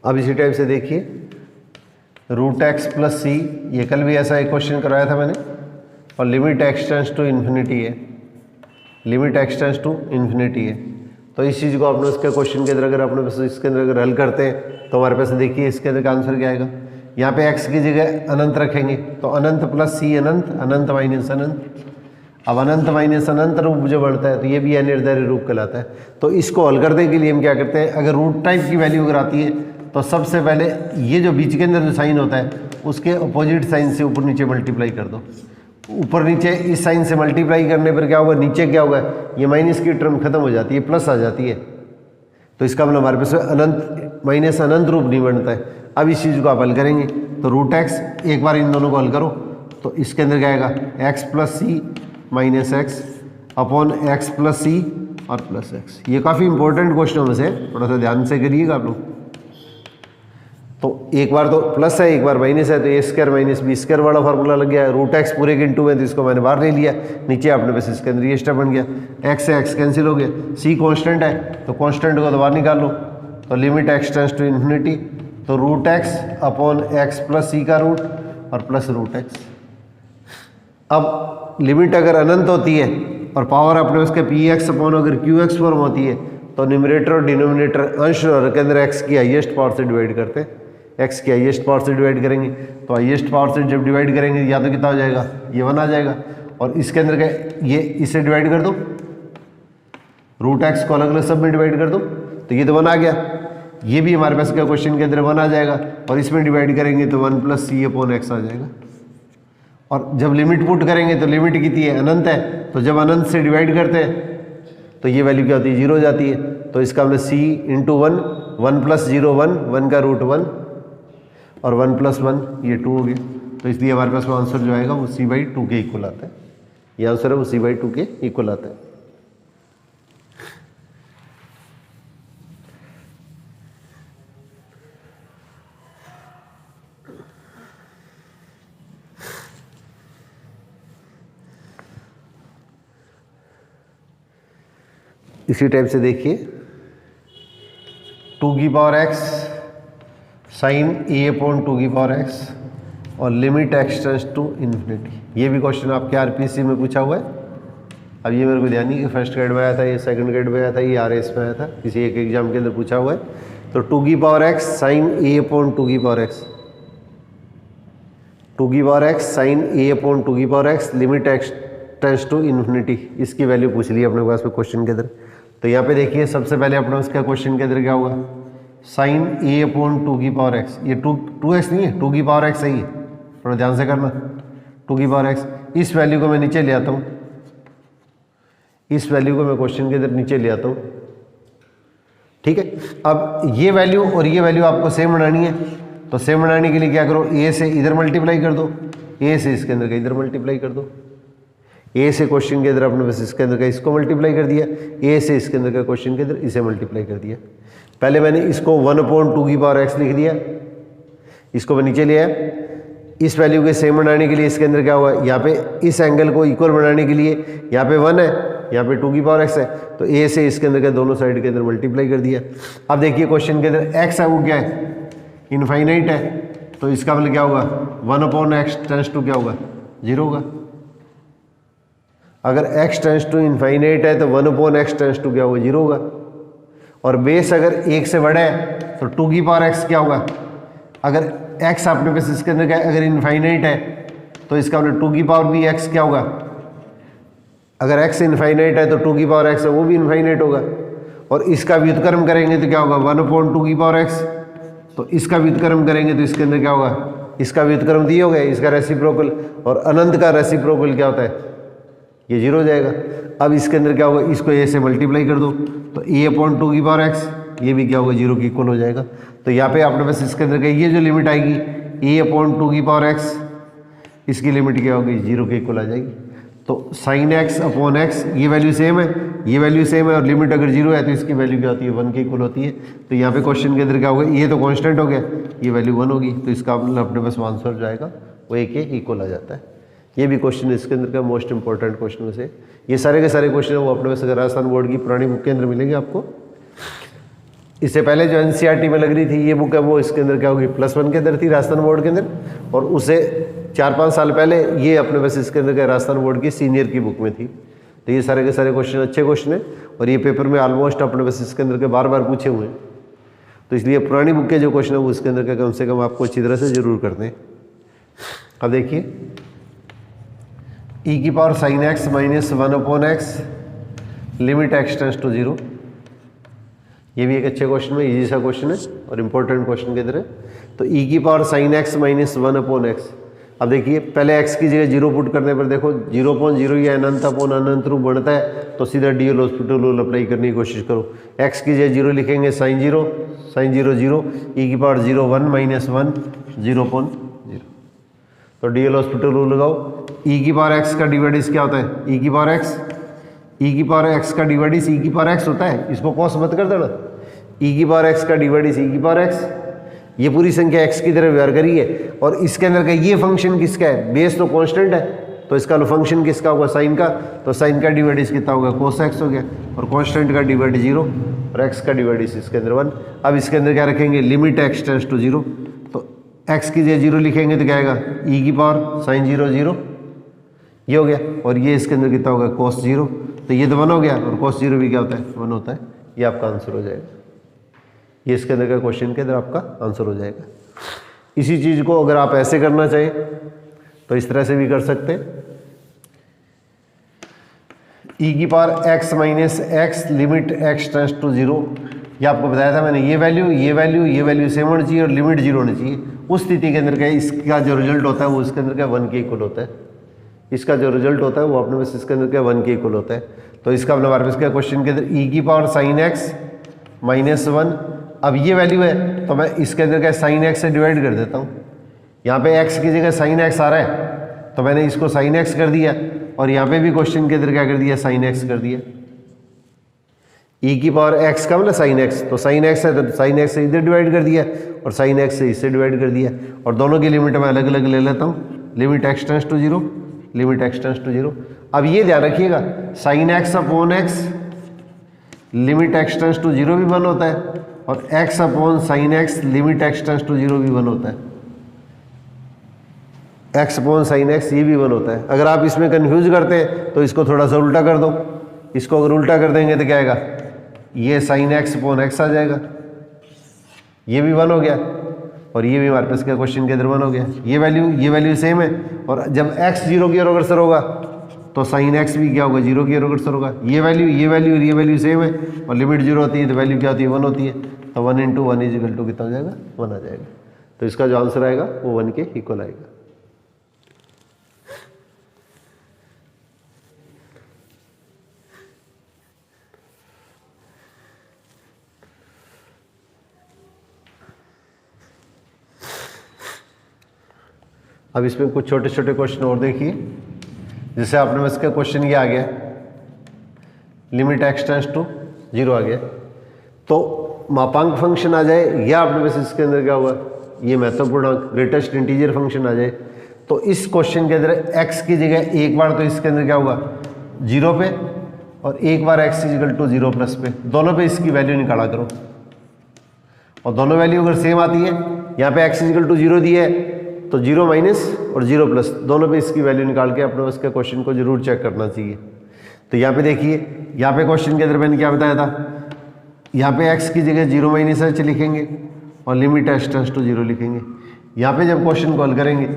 अब इसी टाइप से देखिए रूट एक्स प्लस सी, ये कल भी ऐसा एक क्वेश्चन कराया था मैंने, और limit x tends to infinity है, limit x tends to infinity है। तो इस चीज़ को आपने उसके क्वेश्चन के अंदर अगर अपने पास इसके अंदर अगर हल करते हैं तो हमारे पास देखिए इसके अंदर का आंसर क्या आएगा। यहाँ पे x की जगह अनंत रखेंगे तो अनंत प्लस सी अनंत, अनंत माइनस अनंत। अब अनंत माइनस अनंत रूप जो बढ़ता है तो ये भी अनिर्धारित रूप कहलाता है। तो इसको हल करने के लिए हम क्या करते हैं, अगर रूट टाइप की वैल्यू अगर आती है तो सबसे पहले ये जो बीच के अंदर जो साइन होता है उसके अपोजिट साइन से ऊपर नीचे मल्टीप्लाई कर दो। ऊपर नीचे इस साइन से मल्टीप्लाई करने पर क्या होगा, नीचे क्या होगा, ये माइनस की टर्म खत्म हो जाती है, प्लस आ जाती है। तो इसका मतलब हमारे पास अनंत माइनस अनंत रूप नहीं बनता है। अब इस चीज़ को आप हल करेंगे तो रूट एक्स, एक बार इन दोनों को हल करो तो इसके अंदर क्या आएगा, x plus c minus x upon x plus c और प्लस एक्स। ये काफ़ी इंपॉर्टेंट क्वेश्चन में से, थोड़ा सा ध्यान से करिएगा आप लोग। तो एक बार तो प्लस है, एक बार माइनस है, तो ए स्क्वायर माइनस बी स्क्वायर वाला फार्मूला लग गया। रूट एक्स पूरे के इंटू में, तो इसको मैंने बाहर ले लिया, नीचे आपने बस इसके अंदर ये स्टेप बन गया, एक्स से एक्स कैंसिल हो गया, सी कांस्टेंट है तो कांस्टेंट को तो बाहर निकाल लो। तो limit x tends to infinity, तो root x upon x plus c का रूट और प्लस रूट एक्स। अब लिमिट अगर अनंत होती है और पावर अपने उसके पी एक्स अपॉन अगर क्यू एक्स फॉर्म होती है तो न्यूमरेटर और डिनोमिनेटर अंश और के अंदर एक्स की हाईएस्ट पावर से डिवाइड करते हैं, एक्स की हाईएस्ट पावर से डिवाइड करेंगे तो हाईएस्ट पावर से जब डिवाइड करेंगे या तो कितना हो जाएगा, ये 1 आ जाएगा, और इसके अंदर का ये इससे डिवाइड कर दो, रूट एक्स को अलग अलग सब में डिवाइड कर दो तो ये तो 1 आ गया। ये भी हमारे पास क्या क्वेश्चन के अंदर 1 आ जाएगा, और इसमें डिवाइड करेंगे तो 1 प्लस सी अपॉन एक्स आ जाएगा। और जब लिमिट पुट करेंगे तो लिमिट कितनी है, अनंत है, तो जब अनंत से डिवाइड करते हैं तो ये वैल्यू क्या होती है, 0 हो जाती है। तो इसका मतलब सी इंटू 1, 1 प्लस 0 1, 1 का रूट 1 और 1 प्लस 1 ये 2 हो गया। तो इसलिए हमारे पास वो आंसर जो आएगा वो c/2 के इक्वल आता है। ये आंसर है वो c/2 के इक्वल आता है। इसी टाइप से देखिए 2 की power x sine a upon 2 की पावर x और limit x tends to infinity. ये भी क्वेश्चन आपके आरपीसी में पूछा हुआ है। अब ये मेरे को ध्यान नहीं कि फर्स्ट ग्रेड में आया था, ये सेकंड ग्रेड में आया था, ये आरएस में आया था, किसी एक एग्जाम के अंदर पूछा हुआ है। तो 2 की power x sine a upon 2 की पावर x, 2 की power x sine a upon 2 की power x limit x tends to infinity, इसकी वैल्यू पूछ ली अपने पास में क्वेश्चन के अंदर। तो यहाँ पे देखिए सबसे पहले अपने उसका क्वेश्चन के अंदर क्या होगा, साइन ए अपॉन 2 की पावर एक्स, ये 2x नहीं है, 2 की पावर एक्स सही है, थोड़ा ध्यान से करना, 2 की पावर एक्स। इस वैल्यू को मैं नीचे ले आता हूँ, इस वैल्यू को मैं क्वेश्चन के अंदर नीचे ले आता हूँ, ठीक है। अब ये वैल्यू और ये वैल्यू आपको सेम बनानी है, तो सेम बनाने के लिए क्या करो, ए से इधर मल्टीप्लाई कर दो, ए से इसके अंदर का इधर मल्टीप्लाई कर दो। ए से क्वेश्चन के अंदर अपने बस इसके अंदर का इसको मल्टीप्लाई कर दिया, ए से इसके अंदर का क्वेश्चन के अंदर इसे मल्टीप्लाई कर दिया। पहले मैंने इसको 1/2 की पावर एक्स लिख दिया, इसको मैं नीचे ले आया। इस वैल्यू के सेम बनाने के लिए इसके अंदर क्या हुआ, यहाँ पे इस एंगल को इक्वल बनाने के लिए यहाँ पे 1 है, यहाँ पे 2 की पावर एक्स है, तो ए से इसके अंदर का दोनों साइड के अंदर मल्टीप्लाई कर दिया। अब देखिए क्वेश्चन के अंदर एक्स है वो क्या है, इनफाइनाइट है, तो इसका मतलब क्या होगा, 1/x टेंड्स टू क्या होगा, 0 होगा। अगर x टेंड्स टू इनफाइनाइट है तो 1/x टेंड्स टू क्या होगा, 0 होगा। और बेस अगर 1 से बड़ा है तो 2 की पावर x क्या होगा, अगर x आपने पास इसके अंदर क्या है, अगर इनफाइनाइट है तो इसका मतलब 2 की पावर भी x क्या होगा, अगर x इनफाइनाइट है तो 2 की पावर x है वो भी इनफाइनाइट होगा। और इसका व्युत्क्रम करेंगे तो क्या होगा, 1/2 की पावर x, तो इसका व्युत्क्रम करेंगे तो इसके अंदर क्या होगा, इसका व्युत्क्रम दिए हो गया, इसका रेसिप्रोकल, और अनंत का रेसिप्रोकल क्या होता है, ये 0 हो जाएगा। अब इसके अंदर क्या होगा, इसको ए से मल्टीप्लाई कर दो तो a/2 की पावर x, ये भी क्या होगा, 0 की इक्वल हो जाएगा। तो यहाँ पे आपने बस इसके अंदर का ये जो लिमिट आएगी a/2 की पावर x, इसकी लिमिट क्या होगी, 0 के इक्वल आ जाएगी। तो साइन x अपॉन x, ये वैल्यू सेम है, ये वैल्यू सेम है, और लिमिट अगर 0 है तो इसकी वैल्यू क्या होती है, 1 के इक्वल होती है। तो यहाँ पे क्वेश्चन के अंदर क्या होगा, ये तो कांस्टेंट हो गया, ये वैल्यू 1 होगी, तो इसका अपने पास आंसर जो आएगा वो a के इक्वल आ जाता है। ये भी क्वेश्चन इसके अंदर का मोस्ट इंपॉर्टेंट क्वेश्चन में से, ये सारे के सारे क्वेश्चन है वो अपने पास राजस्थान बोर्ड की पुरानी बुक के अंदर मिलेंगे आपको। इससे पहले जो एनसीईआरटी में लग रही थी ये बुक है, वो इसके अंदर क्या होगी, +1 के अंदर थी राजस्थान बोर्ड के अंदर, और उसे 4-5 साल पहले ये अपने बस इसके अंदर क्या राजस्थान बोर्ड की सीनियर की बुक में थी। तो ये सारे के सारे क्वेश्चन अच्छे क्वेश्चन हैं और ये पेपर में ऑलमोस्ट अपने बस इसके अंदर के बार पूछे हुए हैं। तो इसलिए पुरानी बुक के जो क्वेश्चन है वो इसके अंदर का कम से कम आपको अच्छी तरह से जरूर करते हैं। अब देखिए e⁻ sin x - 1/x limit x tends to 0, ये भी एक अच्छे क्वेश्चन में, इजी सा क्वेश्चन है और इम्पोर्टेंट क्वेश्चन की तरह। तो e⁻ sin x - 1/x, अब देखिए पहले x की जगह 0 पुट करने पर देखो 0.0 या अनंत अपॉन अनंत रूप बनता है, तो सीधा डीएल हॉस्पिटल रूल अप्लाई करने की कोशिश करो। x की जगह 0 लिखेंगे, sin 0 0, e⁻0 1 - 1 0.0, तो डीएल हॉस्पिटल रूल लगाओ। e⁻x का डिवाइडिस क्या होता है, e⁻x का डिवाइडिस e⁻x होता है, इसको कॉस मत कर देना। e⁻x का डिवाइडिस e⁻x, ये पूरी संख्या x की तरह व्यवहार करी है और इसके अंदर का ये फंक्शन किसका है, बेस तो कांस्टेंट है, तो इसका फंक्शन किसका होगा, साइन का, तो साइन का डिवाइडिस कितना होगा, cos x हो गया, और कांस्टेंट का डिवाइड 0 और x का डिवाइडिस इसके अंदर 1। अब इसके अंदर क्या रखेंगे, लिमिट x टेंड्स टू 0, तो x की जगह 0 लिखेंगे तो क्या आएगा, e⁻ sin 0 0, ये हो गया, और ये इसके अंदर कितना होगा, cos 0, तो ये तो 1 हो गया, और cos 0 भी क्या होता है, 1 होता है। ये आपका आंसर हो जाएगा, ये इसके अंदर का क्वेश्चन के अंदर आपका आंसर हो जाएगा। इसी चीज़ को अगर आप ऐसे करना चाहें तो इस तरह से भी कर सकते हैं, e⁻x - x limit x tends to 0, ये आपको बताया था मैंने, ये वैल्यू सेम होनी चाहिए और लिमिट 0 होनी चाहिए। उस स्थिति के अंदर क्या है, इसका जो रिजल्ट होता है वो इसके अंदर क्या 1 के इक्वल होता है, इसका जो रिजल्ट होता है वो अपने पास इसके अंदर क्या 1 के इक्वल होता है। तो इसका मतलब हमारे पास क्या क्वेश्चन के अंदर e⁻ sin x - 1, अब ये वैल्यू है तो मैं इसके अंदर क्या sin x से डिवाइड कर देता हूँ, यहाँ पे x की जगह sin x आ रहा है तो मैंने इसको sin x कर दिया, और यहाँ पे भी क्वेश्चन के अंदर क्या कर दिया, sin x कर दिया। e⁻x का मतलब sin x, तो sin x है तो sin x से इधर डिवाइड कर दिया और sin x से इससे डिवाइड कर दिया, और दोनों की लिमिट मैं अलग अलग ले लेता हूँ, limit x tends to 0, limit x tends to 0। अब ये ध्यान रखिएगा, sin x upon x limit x tends to 0 भी 1 होता है, और x upon sin x limit x tends to 0 भी 1 होता है, x अपॉन sin x ये भी 1 होता है। अगर आप इसमें कंफ्यूज करते हैं तो इसको थोड़ा सा उल्टा कर दो, इसको अगर उल्टा कर देंगे तो क्या आएगा, ये sin x अपॉन x आ जाएगा, ये भी 1 हो गया, और ये भी हमारे पास क्या क्वेश्चन के अंदर 1 हो गया। ये वैल्यू सेम है, और जब x 0 की ओर अग्रसर होगा तो sin x भी क्या होगा, 0 की ओर अग्रसर होगा। ये वैल्यू सेम है, और लिमिट 0 होती है तो वैल्यू क्या होती है, 1 होती है, तो 1 × 1 = कितना हो जाएगा, 1 आ जाएगा। तो इसका जो आंसर आएगा वो 1 के इक्वल आएगा। अब इसमें कुछ छोटे छोटे क्वेश्चन और देखिए, जैसे आपने बस का क्वेश्चन ये आ गया, लिमिट x टेंड्स टू 0 आ गया, तो मापांक फंक्शन आ जाए, या आपने बस इसके अंदर क्या हुआ, ये महत्वपूर्णांक ग्रेटेस्ट इंटीजर फंक्शन आ जाए, तो इस क्वेश्चन के अंदर x की जगह एक बार तो इसके अंदर क्या होगा 0 पे, और एक बार x = 0+ पे, दोनों पे इसकी वैल्यू निकाला करो, और दोनों वैल्यू अगर सेम आती है, यहाँ पे x = 0 दिया है तो 0 माइनस और 0+, दोनों पे इसकी वैल्यू निकाल के अपने बस के क्वेश्चन को जरूर चेक करना चाहिए। तो यहाँ पे देखिए, यहाँ पे क्वेश्चन के अंदर मैंने क्या बताया था, यहाँ पे x की जगह 0 - h लिखेंगे और लिमिट x टेंड्स टू 0 लिखेंगे। यहाँ पे जब क्वेश्चन को हल करेंगे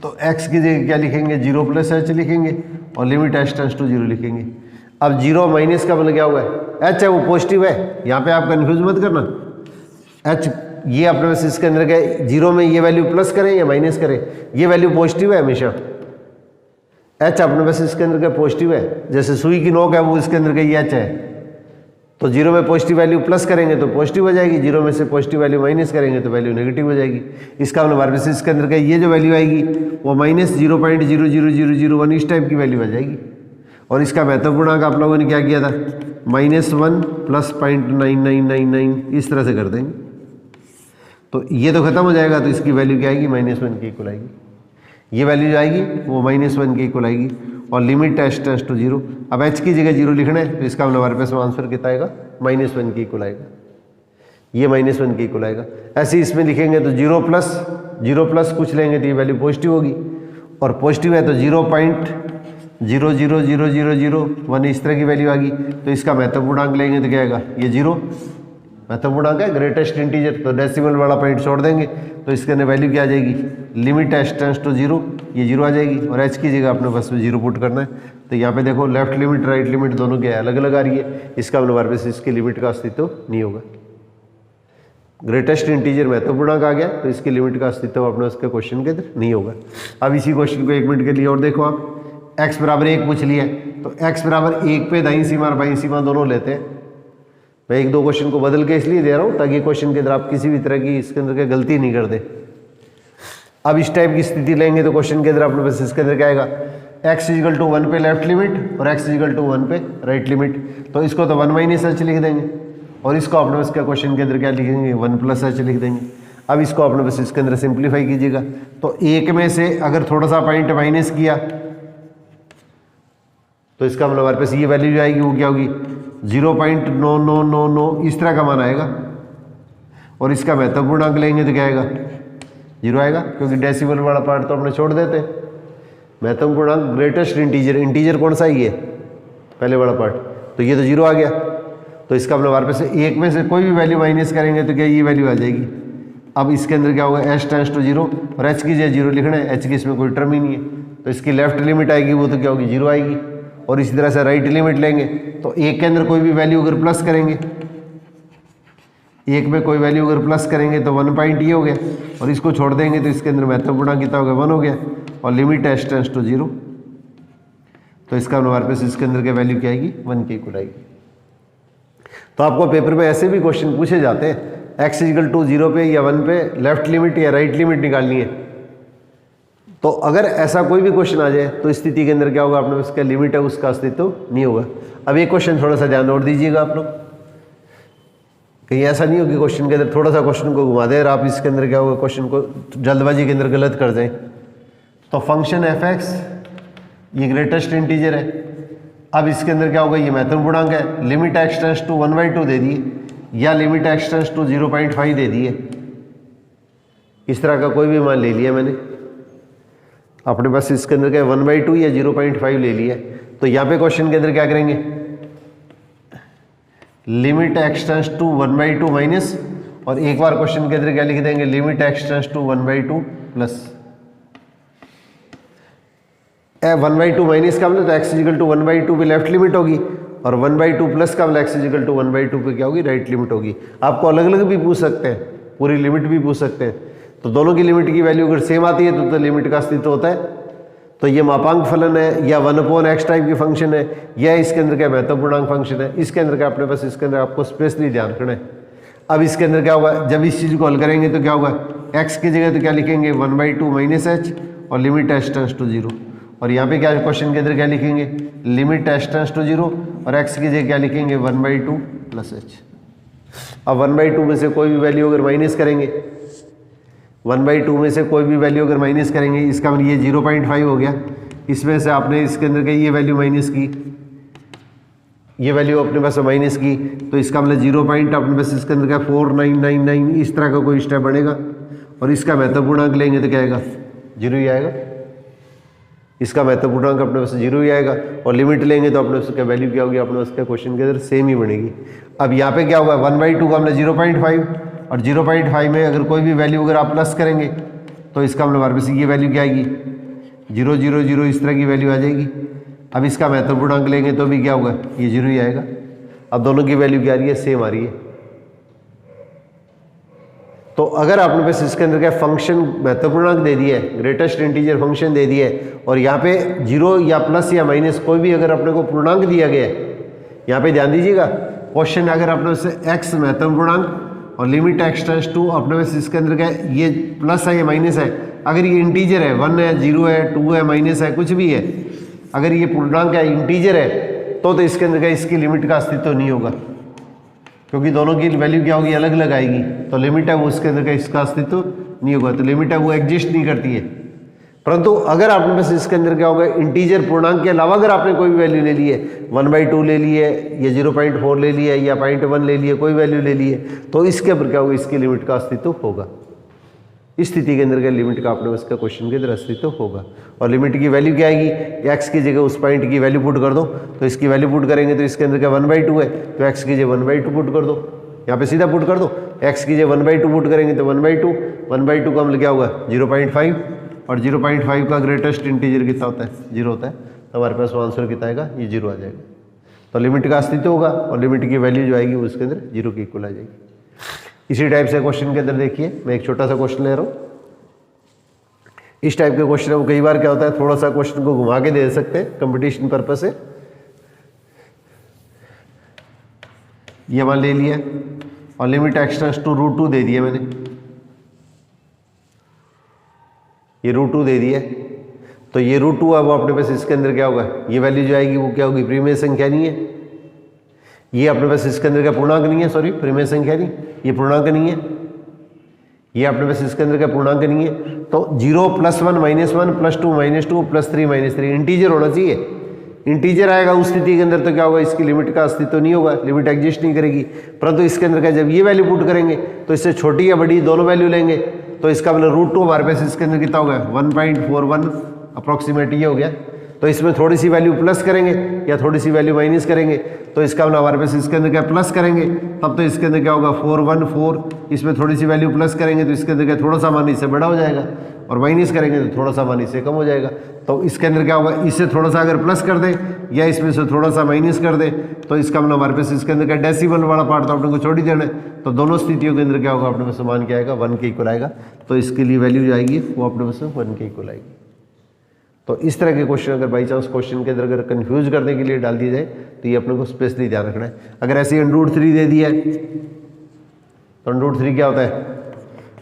तो x की जगह क्या लिखेंगे, 0+ h लिखेंगे और लिमिट h टेंड्स टू 0 लिखेंगे। अब 0 माइनस का मतलब क्या हुआ है, h है वो पॉजिटिव है, यहाँ पे आप कन्फ्यूज मत करना, h ये अपने पास इसके अंदर क्या 0 में ये वैल्यू प्लस करें या माइनस करें, ये वैल्यू पॉजिटिव है हमेशा, h अपने पास इसके अंदर क्या पॉजिटिव है, जैसे सुई की नोक है वो इसके अंदर का ये h है, तो 0 में पॉजिटिव वैल्यू प्लस करेंगे तो पॉजिटिव हो जाएगी, 0 में से पॉजिटिव वैल्यू माइनस करेंगे तो वैल्यू नेगेटिव हो जाएगी। इसका मतलब हमारे पास इसके अंदर का ये जो वैल्यू आएगी वो -0.00001 इस टाइप की वैल्यू आ जाएगी, और इसका महत्वपूर्णांक आप लोगों ने क्या किया था, -1 + 0.9999 इस तरह से कर देंगे, तो ये तो खत्म हो जाएगा, तो इसकी वैल्यू क्या आएगी, -1 के इक्वल आएगी, ये वैल्यू जो आएगी वो -1 के इक्वल आएगी, और लिमिट h टेंड्स टू 0। अब h की जगह 0 लिखना है तो इसका मतलब हमारे पास आंसर कितना आएगा, -1 के इक्वल आएगा। ये -1 के इक्वल आएगा। ऐसे इसमें लिखेंगे तो 0 प्लस कुछ लेंगे तो ये वैल्यू पॉजिटिव होगी, और पॉजिटिव है तो 0.0000001 इस तरह की वैल्यू आ गई। तो इसका महत्वपूर्णांक लेंगे तो क्या आएगा, ये 0 महत्वपूर्णांक है, ग्रेटेस्ट इंटीजर, तो डेसिमल वाला पॉइंट छोड़ देंगे तो इसके अंदर वैल्यू क्या आ जाएगी, लिमिट h टेंड्स टू 0, ये 0 आ जाएगी, और h की जगह अपने पास में 0 पुट करना है। तो यहाँ पे देखो लेफ्ट लिमिट राइट लिमिट दोनों क्या है, अलग अलग आ रही है, इसका मतलब हमारे पास इसकी लिमिट का अस्तित्व नहीं होगा। ग्रेटेस्ट इंटीजर महत्वपूर्णांक आ गया तो इसकी लिमिट का अस्तित्व अपने उसके क्वेश्चन के अंदर नहीं होगा। अब इसी क्वेश्चन को 1 मिनट के लिए और देखो आप, x बराबर 1 पूछ लिया तो x बराबर 1 पे दाईं सीमा और बाईं सीमा दोनों लेते हैं। मैं 1-2 क्वेश्चन को बदल के इसलिए दे रहा हूँ ताकि क्वेश्चन के अंदर आप किसी भी तरह की इसके अंदर क्या गलती नहीं कर दे। अब इस टाइप की स्थिति लेंगे तो क्वेश्चन के अंदर अपने पास इसके अंदर क्या आएगा, x = 1 पे लेफ्ट लिमिट और x = 1 पे राइट लिमिट, तो इसको तो 1 - h लिख देंगे, और इसको अपने पास क्या क्वेश्चन के अंदर क्या लिखेंगे, 1 + h लिख देंगे। अब इसको अपने पास इसके अंदर सिंप्लीफाई कीजिएगा, तो 1 में से अगर थोड़ा सा पॉइंट माइनस किया तो इसका मतलब हमारे पास ये वैल्यू जो आएगी वो क्या होगी, 0.9999 इस तरह का मान आएगा, और इसका महत्वपूर्णांक लेंगे तो क्या आएगा, 0 आएगा, क्योंकि डेसिमल वाला पार्ट तो हमने छोड़ देते हैं। महत्वपूर्णांक ग्रेटेस्ट इंटीजर कौन सा ही है, पहले वाला पार्ट, तो ये तो 0 आ गया, तो इसका मतलब हमारे पास 1 में से कोई भी वैल्यू माइनस करेंगे तो क्या ये वैल्यू आ जाएगी। अब इसके अंदर क्या होगा, h टेंड्स टू 0 और h की जगह 0 लिखना है, h की इसमें कोई टर्म ही नहीं है, तो इसकी लेफ्ट लिमिट आएगी वो तो क्या होगी, 0 आएगी। और इसी तरह से राइट लिमिट लेंगे तो 1 के अंदर कोई भी वैल्यू अगर प्लस करेंगे, 1 में कोई वैल्यू अगर प्लस करेंगे तो 1 पॉइंट ये हो गया, और इसको छोड़ देंगे तो इसके अंदर महत्वपूर्णांक कितना हो गया, 1 हो गया, और लिमिट h टेंड्स टू 0, तो इसका हमारे पास इसके अंदर की वैल्यू क्या आएगी, 1 के इक्वल आएगी। तो आपको पेपर में ऐसे भी क्वेश्चन पूछे जाते हैं, x = 0 पे या 1 पे लेफ्ट लिमिट या राइट लिमिट निकालनी है, तो अगर ऐसा कोई भी क्वेश्चन आ जाए तो स्थिति के अंदर क्या होगा, आपने उसका लिमिट है उसका अस्तित्व नहीं होगा। अब एक क्वेश्चन थोड़ा सा ध्यान और दीजिएगा आप लोग, कहीं ऐसा नहीं हो कि क्वेश्चन के अंदर थोड़ा सा क्वेश्चन को घुमा दे और आप इसके अंदर क्या होगा, क्वेश्चन को जल्दबाजी के अंदर गलत कर दें। तो फंक्शन f(x) ये ग्रेटेस्ट इंटीजर है, अब इसके अंदर क्या होगा, ये महत्वपूर्णांक है, लिमिट x टेंड्स टू 1/2 दे दिए या लिमिट x टेंड्स टू 0.5 दे दिए, इस तरह का कोई भी मान ले लिया मैंने, अपने पास इसके अंदर क्या 1/2 या 0.5 ले लिया। तो यहाँ पे क्वेश्चन के अंदर क्या करेंगे, limit x tends to 1/2 minus, और एक बार क्वेश्चन के अंदर क्या लिख देंगे, limit x tends to 1/2 plus 1/2 minus का मतलब तो x = 1/2 पे लेफ्ट लिमिट होगी, और 1/2 प्लस का मतलब x = 1/2 पे क्या होगी, राइट लिमिट होगी। आपको अलग अलग भी पूछ सकते हैं, पूरी लिमिट भी पूछ सकते हैं, तो दोनों की लिमिट की वैल्यू अगर सेम आती है तो लिमिट का अस्तित्व होता है। तो ये मापांक फलन है या 1/x टाइप की फंक्शन है, या इसके अंदर क्या महत्वपूर्णांक फंक्शन है, इसके अंदर क्या अपने पास इसके अंदर आपको स्पेशली ध्यान रखना है। अब इसके अंदर क्या होगा, जब इस चीज़ को हल करेंगे तो क्या होगा, x की जगह तो क्या लिखेंगे 1/2 - h और लिमिट h टेंड्स टू 0, और यहाँ पे क्या क्वेश्चन के अंदर क्या लिखेंगे, लिमिट h टेंड्स टू 0 और x की जगह क्या लिखेंगे 1/2 + h। अब 1/2 में से कोई भी वैल्यू अगर माइनस करेंगे, 1/2 में से कोई भी वैल्यू अगर माइनस करेंगे, इसका मतलब ये 0.5 हो गया, इसमें से आपने इसके अंदर की ये वैल्यू माइनस की, ये वैल्यू अपने पास माइनस की, तो इसका मतलब 0 पॉइंट अपने पास इसके अंदर का 4999 इस तरह का कोई स्टेप बढ़ेगा, और इसका महत्वपूर्णांक लेंगे तो क्या आएगा, 0 ही आएगा, इसका महत्वपूर्णांक अपने पास 0 ही आएगा, और लिमिट लेंगे तो अपने उसका वैल्यू क्या होगी, अपने उसके क्वेश्चन के अंदर सेम ही बनेगी। अब यहाँ पे क्या होगा, 1/2 का मतलब 0.5, और 0.5 में अगर कोई भी वैल्यू अगर आप प्लस करेंगे तो इसका मतलब हमारे पास ये वैल्यू क्या आएगी, 000 इस तरह की वैल्यू आ जाएगी। अब इसका महत्वपूर्णांक लेंगे तो भी क्या होगा, ये 0 ही आएगा। अब दोनों की वैल्यू क्या आ रही है, सेम आ रही है। तो अगर आपने पास इसके अंदर क्या फंक्शन महत्वपूर्णांक दे दिया है, ग्रेटेस्ट इंटीजर फंक्शन दे दिया है, और यहाँ पे 0 या प्लस या माइनस कोई भी अगर अपने को पूर्णांक दिया गया है, यहाँ पे ध्यान दीजिएगा, क्वेश्चन अगर अपने उससे x महत्वपूर्णांक और लिमिट x टेंड्स टू अपने पास इसके अंदर क्या है, ये प्लस है या माइनस है, अगर ये इंटीजर है 1 है 0 है 2 है माइनस है कुछ भी है, अगर ये पूर्णांक है इंटीजर है तो इसके अंदर क्या इसकी लिमिट का अस्तित्व नहीं होगा, क्योंकि दोनों की वैल्यू क्या होगी, अलग अलग आएगी, तो लिमिट है वो उसके अंदर का इसका अस्तित्व नहीं होगा, तो लिमिट है वो एग्जिस्ट नहीं करती है। परंतु अगर आपने बस इसके अंदर क्या होगा, इंटीजर पूर्णांक के अलावा अगर आपने कोई भी वैल्यू ले ली है, 1/2 ले ली है या 0.4 ले लिया या 0.1 ले लिया, कोई वैल्यू ले ली है, तो इसके ऊपर क्या होगा, इसकी लिमिट का अस्तित्व होगा। इस स्थिति के अंदर क्या लिमिट का अपने बस का क्वेश्चन के अंदर अस्तित्व होगा। और लिमिट की वैल्यू क्या आएगी, एक्स की जगह उस पॉइंट की वैल्यू पुट कर दो, तो इसकी वैल्यू पुट करेंगे तो इसके अंदर क्या 1/2 है, तो एक्स की जगह 1/2 पुट कर दो, यहाँ पे सीधा पुट कर दो, एक्स की जगह 1/2 पुट करेंगे तो 1/2 का मतलब क्या होगा 0.5, और 0.5 का ग्रेटेस्ट इंटीजर कितना होता है, 0 होता है, तो हमारे पास आंसर कितना आएगा, ये 0 आ जाएगा। तो लिमिट का अस्तित्व होगा और लिमिट की वैल्यू जो आएगी उसके अंदर 0 के इक्वल आ जाएगी। इसी टाइप से क्वेश्चन के अंदर देखिए, मैं एक छोटा सा क्वेश्चन ले रहा हूँ। इस टाइप के क्वेश्चन को कई बार क्या होता है, थोड़ा सा क्वेश्चन को घुमा के दे सकते हैं कंपटीशन पर्पस से। ये मान ले लिया और लिमिट एक्सटेंड्स टू √2 दे दिया मैंने, ये √2 दे दिया, तो ये √2 अब अपने पास इसके अंदर क्या होगा, ये वैल्यू जो आएगी वो क्या होगी, प्रीमेय संख्या नहीं है, ये अपने पास इसके अंदर क्या पूर्णांक नहीं है, सॉरी प्रीमेय संख्या नहीं, ये पूर्णांक नहीं है, ये अपने पास इसके अंदर क्या पूर्णांक नहीं है। तो 0 +1 -1 +2 -2 +3 -3 इंटीजर होना चाहिए। इंटीजर आएगा उस स्थिति के अंदर तो क्या होगा, इसकी लिमिट का अस्तित्व नहीं होगा, लिमिट एग्जिस्ट नहीं करेगी। परंतु इसके अंदर क्या, जब ये वैल्यू पुट करेंगे तो इससे छोटी या बड़ी दोनों वैल्यू लेंगे, तो इसका मतलब √2 हमारे पास इसके अंदर कितना होगा, 1.41 अप्रॉक्सीमेट ये हो गया। तो इसमें थोड़ी सी वैल्यू प्लस करेंगे या थोड़ी सी वैल्यू माइनस करेंगे, तो इसका मतलब हमारे पास इसके अंदर क्या प्लस करेंगे, तब तो इसके अंदर क्या होगा 414, इसमें थोड़ी सी वैल्यू प्लस करेंगे तो इसके अंदर क्या थोड़ा सा मान इससे बड़ा हो जाएगा, और माइनस करेंगे तो थोड़ा सा मान इससे कम हो जाएगा। तो इसके अंदर क्या होगा, इससे थोड़ा सा अगर प्लस कर दें या इसमें से थोड़ा सा माइनस कर दें, तो इसका मतलब हमारे पास इसके अंदर क्या डेसिमल वाला पार्ट तो अपने को छोड़ ही देना है। तो दोनों स्थितियों के अंदर क्या होगा, अपने पास मान क्या आएगा, 1 के इक्वल आएगा। तो इसके लिए वैल्यू जो आएगी वो अपने पास 1 के इक्वल आएगी। तो इस तरह के क्वेश्चन अगर बाई चांस क्वेश्चन के अंदर अगर कंफ्यूज करने के लिए डाल दिया जाए तो ये अपने को स्पेशली ध्यान रखना है। अगर ऐसे √3 दे दिया है तो √3 क्या होता है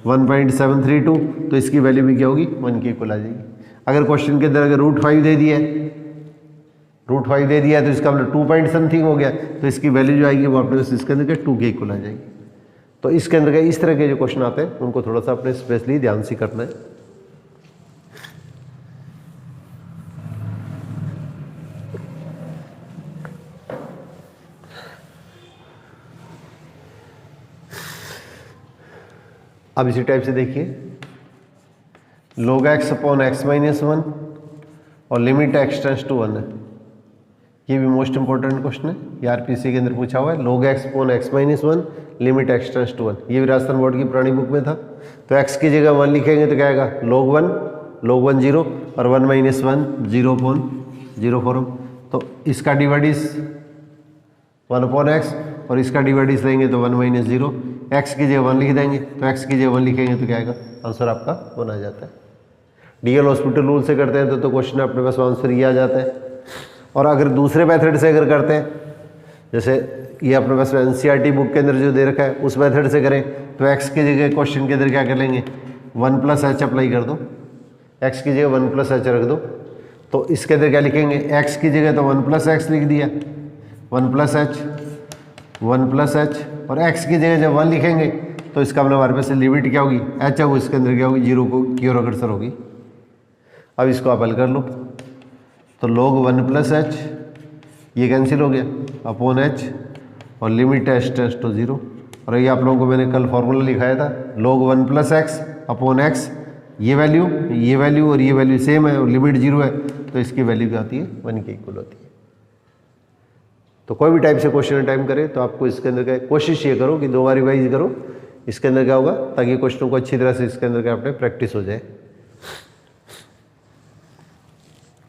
1.732, तो इसकी वैल्यू भी क्या होगी 1 के इक्वल आ जाएगी। अगर क्वेश्चन के अंदर अगर √5 दे दिया है, √5 दे दिया है तो इसका मतलब 2 पॉइंट समथिंग हो गया, तो इसकी वैल्यू जो आएगी वो अपने पास इसके अंदर क्या 2 के इक्वल आ जाएगी। तो इसके अंदर क्या इस तरह के जो क्वेश्चन आते हैं उनको थोड़ा सा अपने स्पेशली ध्यान से करना है। अब इसी टाइप से देखिए, log x अपॉन x - 1 और लिमिट x टेंड्स टू 1 है। ये भी मोस्ट इंपॉर्टेंट क्वेश्चन है, ये आरपीसी के अंदर पूछा हुआ है। log x upon x - 1 limit x tends to 1, ये भी राजस्थान बोर्ड की पुरानी बुक में था। तो x की जगह 1 लिखेंगे तो क्या आएगा log 1 0 और 1 - 1 0 अपॉन 0 फॉर्म। तो इसका डिवाइडिस 1 अपॉन x और इसका डिवाइडिस लेंगे तो 1 - 0, x की जगह 1 लिख देंगे, तो x की जगह 1 लिखेंगे तो क्या आएगा, आंसर आपका 1 आ जाता है। डीएल हॉस्पिटल रूल से करते हैं तो क्वेश्चन अपने पास आंसर ये आ जाता है। और अगर दूसरे मेथड से अगर करते हैं, जैसे ये अपने पास एनसीईआरटी बुक के अंदर जो दे रखा है उस मेथड से करें, तो x की जगह क्वेश्चन के अंदर क्या कर लेंगे 1 + h अप्लाई कर दो, x की जगह 1 + h रख दो। तो इसके अंदर क्या लिखेंगे, x की जगह तो 1 + x लिख दिया, 1 + h 1 + h, और x की जगह जब 1 लिखेंगे तो इसका मतलब हमारे पास लिमिट क्या होगी h है वो इसके अंदर क्या होगी 0 को की ओर अग्रसर होगी। अब इसको आप हल कर लो, तो log 1 + h ये कैंसिल हो गया अपॉन h और लिमिट h टेंड्स टू 0। और ये आप लोगों को मैंने कल फॉर्मूला लिखाया था, log 1 + x अपॉन x, ये वैल्यू और ये वैल्यू सेम है और लिमिट 0 है, तो इसकी वैल्यू क्या होती है 1 के इक्वल होती है। तो कोई भी टाइप से क्वेश्चन टाइम करें तो आपको इसके अंदर क्या कोशिश ये करो कि 2 बार रिवाइज करो, इसके अंदर क्या होगा ताकि क्वेश्चनों को अच्छी तरह से इसके अंदर क्या अपने प्रैक्टिस हो जाए।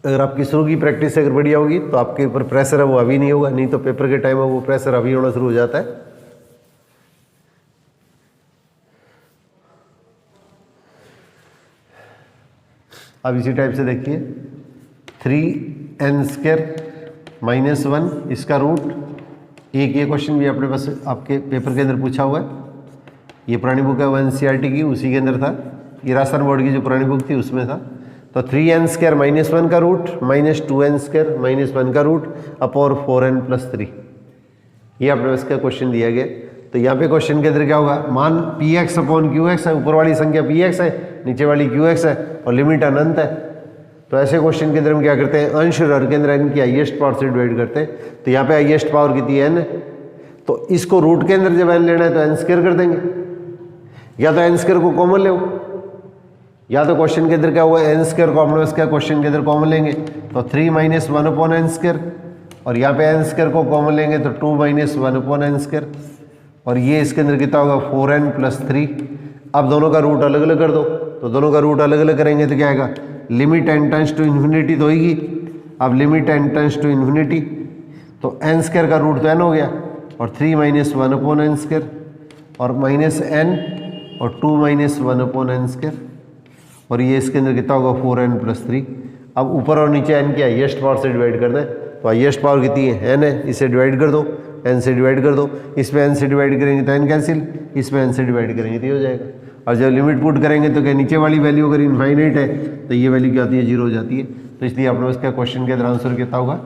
अगर आपकी शुरू की प्रैक्टिस अगर बढ़िया होगी तो आपके ऊपर प्रेशर है वो अभी नहीं होगा, नहीं तो पेपर के टाइम में वो प्रेशर अभी होना शुरू हो जाता है। अब इसी टाइप से देखिए 3n² -1 इसका रूट, एक ये क्वेश्चन भी अपने पास आपके पेपर के अंदर पूछा हुआ है। ये पुरानी बुक है वो एनसीईआरटी की, उसी के अंदर था, ये राजस्थान बोर्ड की जो पुरानी बुक थी उसमें था। तो 3n² -1 का रूट -2n² -1 का रूट अपॉन 4n + 3, ये अपने पास का क्वेश्चन दिया गया। तो यहाँ पे क्वेश्चन के अंदर क्या होगा, मान px अपॉन qx है, ऊपर वाली संख्या px है, नीचे वाली QX है और लिमिट अनंत है। तो ऐसे क्वेश्चन के अंदर हम क्या करते हैं, अंश और हर के अंदर n की हाईएस्ट पावर से डिवाइड करते हैं। तो यहाँ पे हाईएस्ट पावर कितनी है, n है, तो इसको रूट के अंदर जब n लेना है तो n स्क्वायर कर देंगे, या तो n स्क्वायर को कॉमन ले, या तो क्वेश्चन के अंदर क्या हुआ n स्क्वायर कॉमन, इसका क्वेश्चन के अंदर कॉमन लेंगे तो 3 - 1/n स्क्वायर, और यहाँ पे n स्क्वायर को कॉमन लेंगे तो 2 - 1/n स्क्वायर, और ये इसके अंदर कितना होगा 4n + 3। अब दोनों का रूट अलग अलग कर दो, तो दोनों का रूट अलग अलग करेंगे तो क्या आएगा, limit n tends to infinity तो होगी। अब limit n tends to infinity तो n स्क्वायर का रूट तो n हो गया, और 3 - 1/n स्क्वायर, और -n और 2 - 1/n स्क्वायर, और ये इसके अंदर कितना होगा 4n + 3। अब ऊपर और नीचे n की हाईएस्ट पावर से डिवाइड करना है, तो हाईएस्ट पावर कितनी है n है, इसे डिवाइड कर दो, n से डिवाइड कर दो, इसमें n से डिवाइड करेंगे तो n कैंसिल, इसमें n से डिवाइड करेंगे तो ये हो जाएगा। और जब लिमिट पुट करेंगे तो क्या नीचे वाली वैल्यू अगर इनफाइनाइट है तो ये वैल्यू क्या होती है, 0 हो जाती है। तो इसलिए अपने पास क्या क्वेश्चन के अंदर आंसर कितना होगा,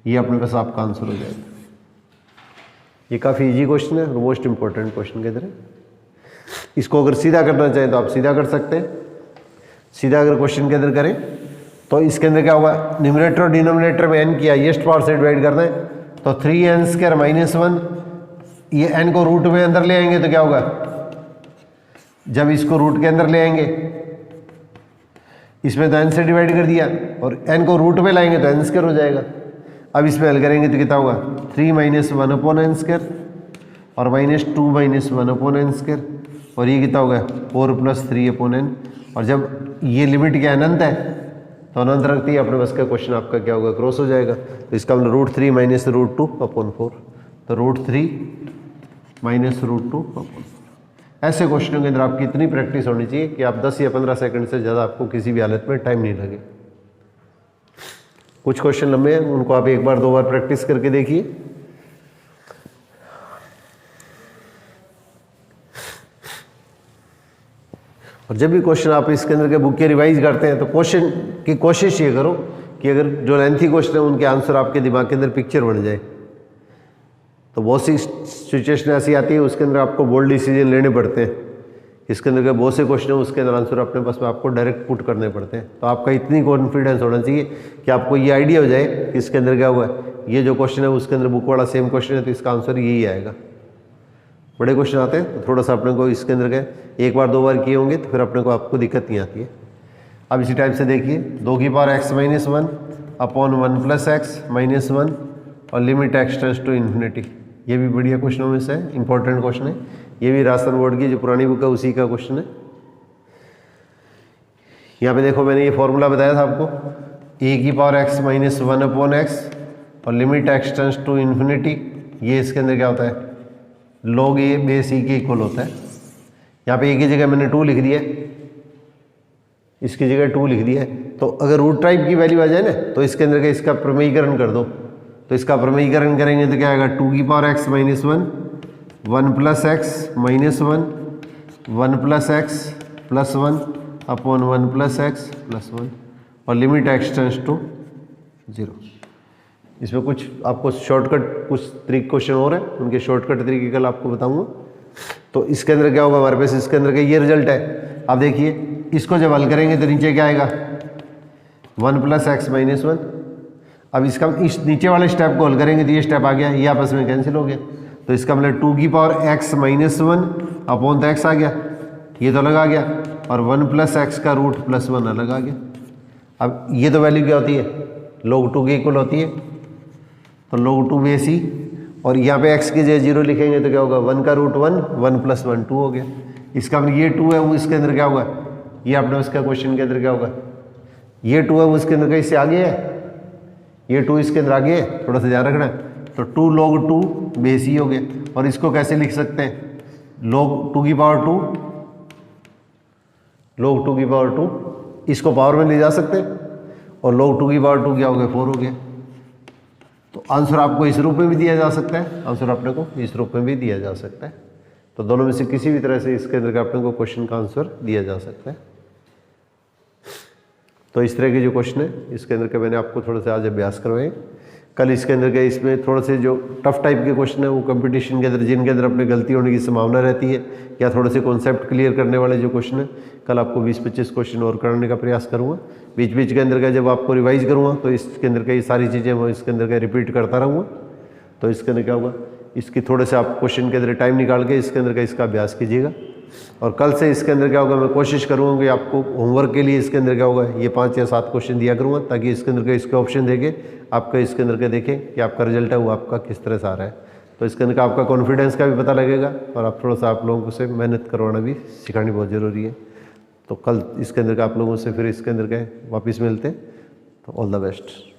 ये अपने पास आपका आंसर हो जाएगा। ये काफ़ी इजी क्वेश्चन है और मोस्ट इंपॉर्टेंट क्वेश्चन के अंदर है। इसको अगर सीधा करना चाहें तो आप सीधा कर सकते हैं। सीधा अगर क्वेश्चन के अंदर करें तो इसके अंदर क्या होगा, न्यूमरेटर और डिनोमिनेटर में n की हाईएस्ट पावर से डिवाइड करना है, तो 3n स्क्वायर -1, ये n को रूट में अंदर ले आएंगे तो क्या होगा, जब इसको रूट के अंदर ले आएंगे, इसमें तो n से डिवाइड कर दिया, और n को रूट में लाएंगे तो n स्क्वायर हो जाएगा। अब इसमें हल करेंगे तो कितना होगा 3 - 1/n स्क्वायर और -2 - 1/n स्क्वायर, और ये कितना होगा 4 + 3/n। और जब ये लिमिट क्या अनंत है तो अनंत रखती है अपने बस का क्वेश्चन आपका क्या होगा, क्रॉस हो जाएगा। तो इसका मतलब √3 - √2/4, तो √3 - √2/4। ऐसे क्वेश्चनों के अंदर आपकी इतनी प्रैक्टिस होनी चाहिए कि आप 10 या 15 सेकंड से ज़्यादा आपको किसी भी हालत में टाइम नहीं लगे। कुछ क्वेश्चन लंबे हैं, उनको आप एक बार 2 बार प्रैक्टिस करके देखिए। और जब भी क्वेश्चन आप इसके अंदर के बुक के रिवाइज करते हैं तो क्वेश्चन की कोशिश ये करो कि अगर जो लेंथी क्वेश्चन है उनके आंसर आपके दिमाग के अंदर पिक्चर बन जाए। तो बहुत सी सिचुएशन ऐसी आती है उसके अंदर आपको बोल्ड डिसीजन लेने पड़ते हैं, इसके अंदर के बहुत से क्वेश्चन है उसके अंदर आंसर अपने पास में आपको डायरेक्ट पुट करने पड़ते हैं। तो आपका इतनी कॉन्फिडेंस होना चाहिए कि आपको ये आइडिया हो जाए कि इसके अंदर क्या हुआ है, ये जो क्वेश्चन है उसके अंदर बुक वाला सेम क्वेश्चन है तो इसका आंसर यही आएगा। बड़े क्वेश्चन आते हैं तो थोड़ा सा अपने को इसके अंदर गए 1 बार 2 बार किए होंगे तो फिर अपने को आपको दिक्कत नहीं आती है। अब इसी टाइप से देखिए 2 की पावर x - 1/1 + x - 1 और limit x tends to infinity. ये भी बढ़िया क्वेश्चनों में से है, इंपॉर्टेंट क्वेश्चन है। ये भी राजस्थान बोर्ड की जो पुरानी बुक है उसी का क्वेश्चन है। यहाँ पे देखो मैंने ये फॉर्मूला बताया था आपको, a की पावर x - 1/x और limit x tends to infinity. ये इसके अंदर क्या होता है, log a बेस e के इक्वल होता है। यहाँ पे a की जगह मैंने 2 लिख दिया, इसकी जगह 2 लिख दिया है। तो अगर रूट टाइप की वैल्यू आ जाए ना तो इसके अंदर का इसका प्रमेयीकरण कर दो, तो इसका प्रमेयीकरण करेंगे तो क्या आएगा 2 की power x - 1 1 + x - 1 1 + x + 1/1 + x + 1 और लिमिट x टेंड्स टू 0। इसमें कुछ आपको शॉर्टकट कुछ तरीके क्वेश्चन और है, उनके शॉर्टकट तरीके कल आपको बताऊंगा। तो इसके अंदर क्या होगा हमारे पास, इसके अंदर का ये रिजल्ट है। अब देखिए इसको जब हल करेंगे तो नीचे क्या आएगा 1 + x - 1। अब इसका इस नीचे वाले स्टेप को हल करेंगे तो ये स्टेप आ गया, ये आपस में कैंसिल हो गया। तो इसका मतलब 2 की पावर x - 1/x आ गया, ये तो अलग आ गया, और 1 + x का रूट +1 अलग आ गया। अब ये तो वैल्यू क्या होती है, log 2 के इक्वल होती है, तो log 2 बेस e, और यहाँ पे x की जगह 0 लिखेंगे तो क्या होगा 1 का रूट 1 1 + 1 2 हो गया। इसका मतलब ये 2 है वो इसके अंदर क्या होगा, ये अपने उसका क्वेश्चन के अंदर क्या होगा, ये 2 है वो इसके अंदर इससे आगे है, ये 2 इसके अंदर आगे है, थोड़ा सा ध्यान रखना। तो 2 log 2 बेस e हो गया। और इसको कैसे लिख सकते हैं, log 2 की पावर 2 log 2 की पावर 2, इसको पावर में ले जा सकते हैं, और log 2 की पावर 2 क्या हो गया 4 हो गया। तो आंसर आपको इस रूप में भी दिया जा सकता है, आंसर अपने को इस रूप में भी दिया जा सकता है। तो दोनों में से किसी भी तरह से इसके अंदर का अपने को क्वेश्चन का आंसर दिया जा सकता है। तो इस तरह के जो क्वेश्चन है इसके अंदर के मैंने आपको थोड़ा सा आज अभ्यास करवाए। कल इसके अंदर के इसमें थोड़े से जो टफ टाइप के क्वेश्चन है वो कंपटीशन के अंदर जिनके अंदर अपनी गलती होने की संभावना रहती है या थोड़े से कॉन्सेप्ट क्लियर करने वाले जो क्वेश्चन है, कल आपको 20-25 क्वेश्चन और करने का प्रयास करूँगा। बीच बीच के अंदर का जब आपको रिवाइज करूँगा तो इसके अंदर का ये सारी चीज़ें मैं इसके अंदर का रिपीट करता रहूँगा। तो इसके अंदर क्या होगा, इसकी थोड़े से आप क्वेश्चन के अंदर टाइम निकाल के इसके अंदर का इसका अभ्यास कीजिएगा। और कल से इसके अंदर क्या होगा, मैं कोशिश करूँगा कि आपको होमवर्क के लिए इसके अंदर क्या होगा ये 5 या 7 क्वेश्चन दिया करूँगा, ताकि इसके अंदर के इसके ऑप्शन देके आपका इसके अंदर के देखें कि आपका रिजल्ट है वो आपका किस तरह से आ रहा है। तो इसके अंदर का आपका कॉन्फिडेंस का भी पता लगेगा और आप थोड़ा सा आप लोगों से मेहनत करवाना भी सिखानी बहुत ज़रूरी है। तो कल इसके अंदर का आप लोगों से फिर इसके अंदर के वापस मिलते हैं। तो ऑल द बेस्ट।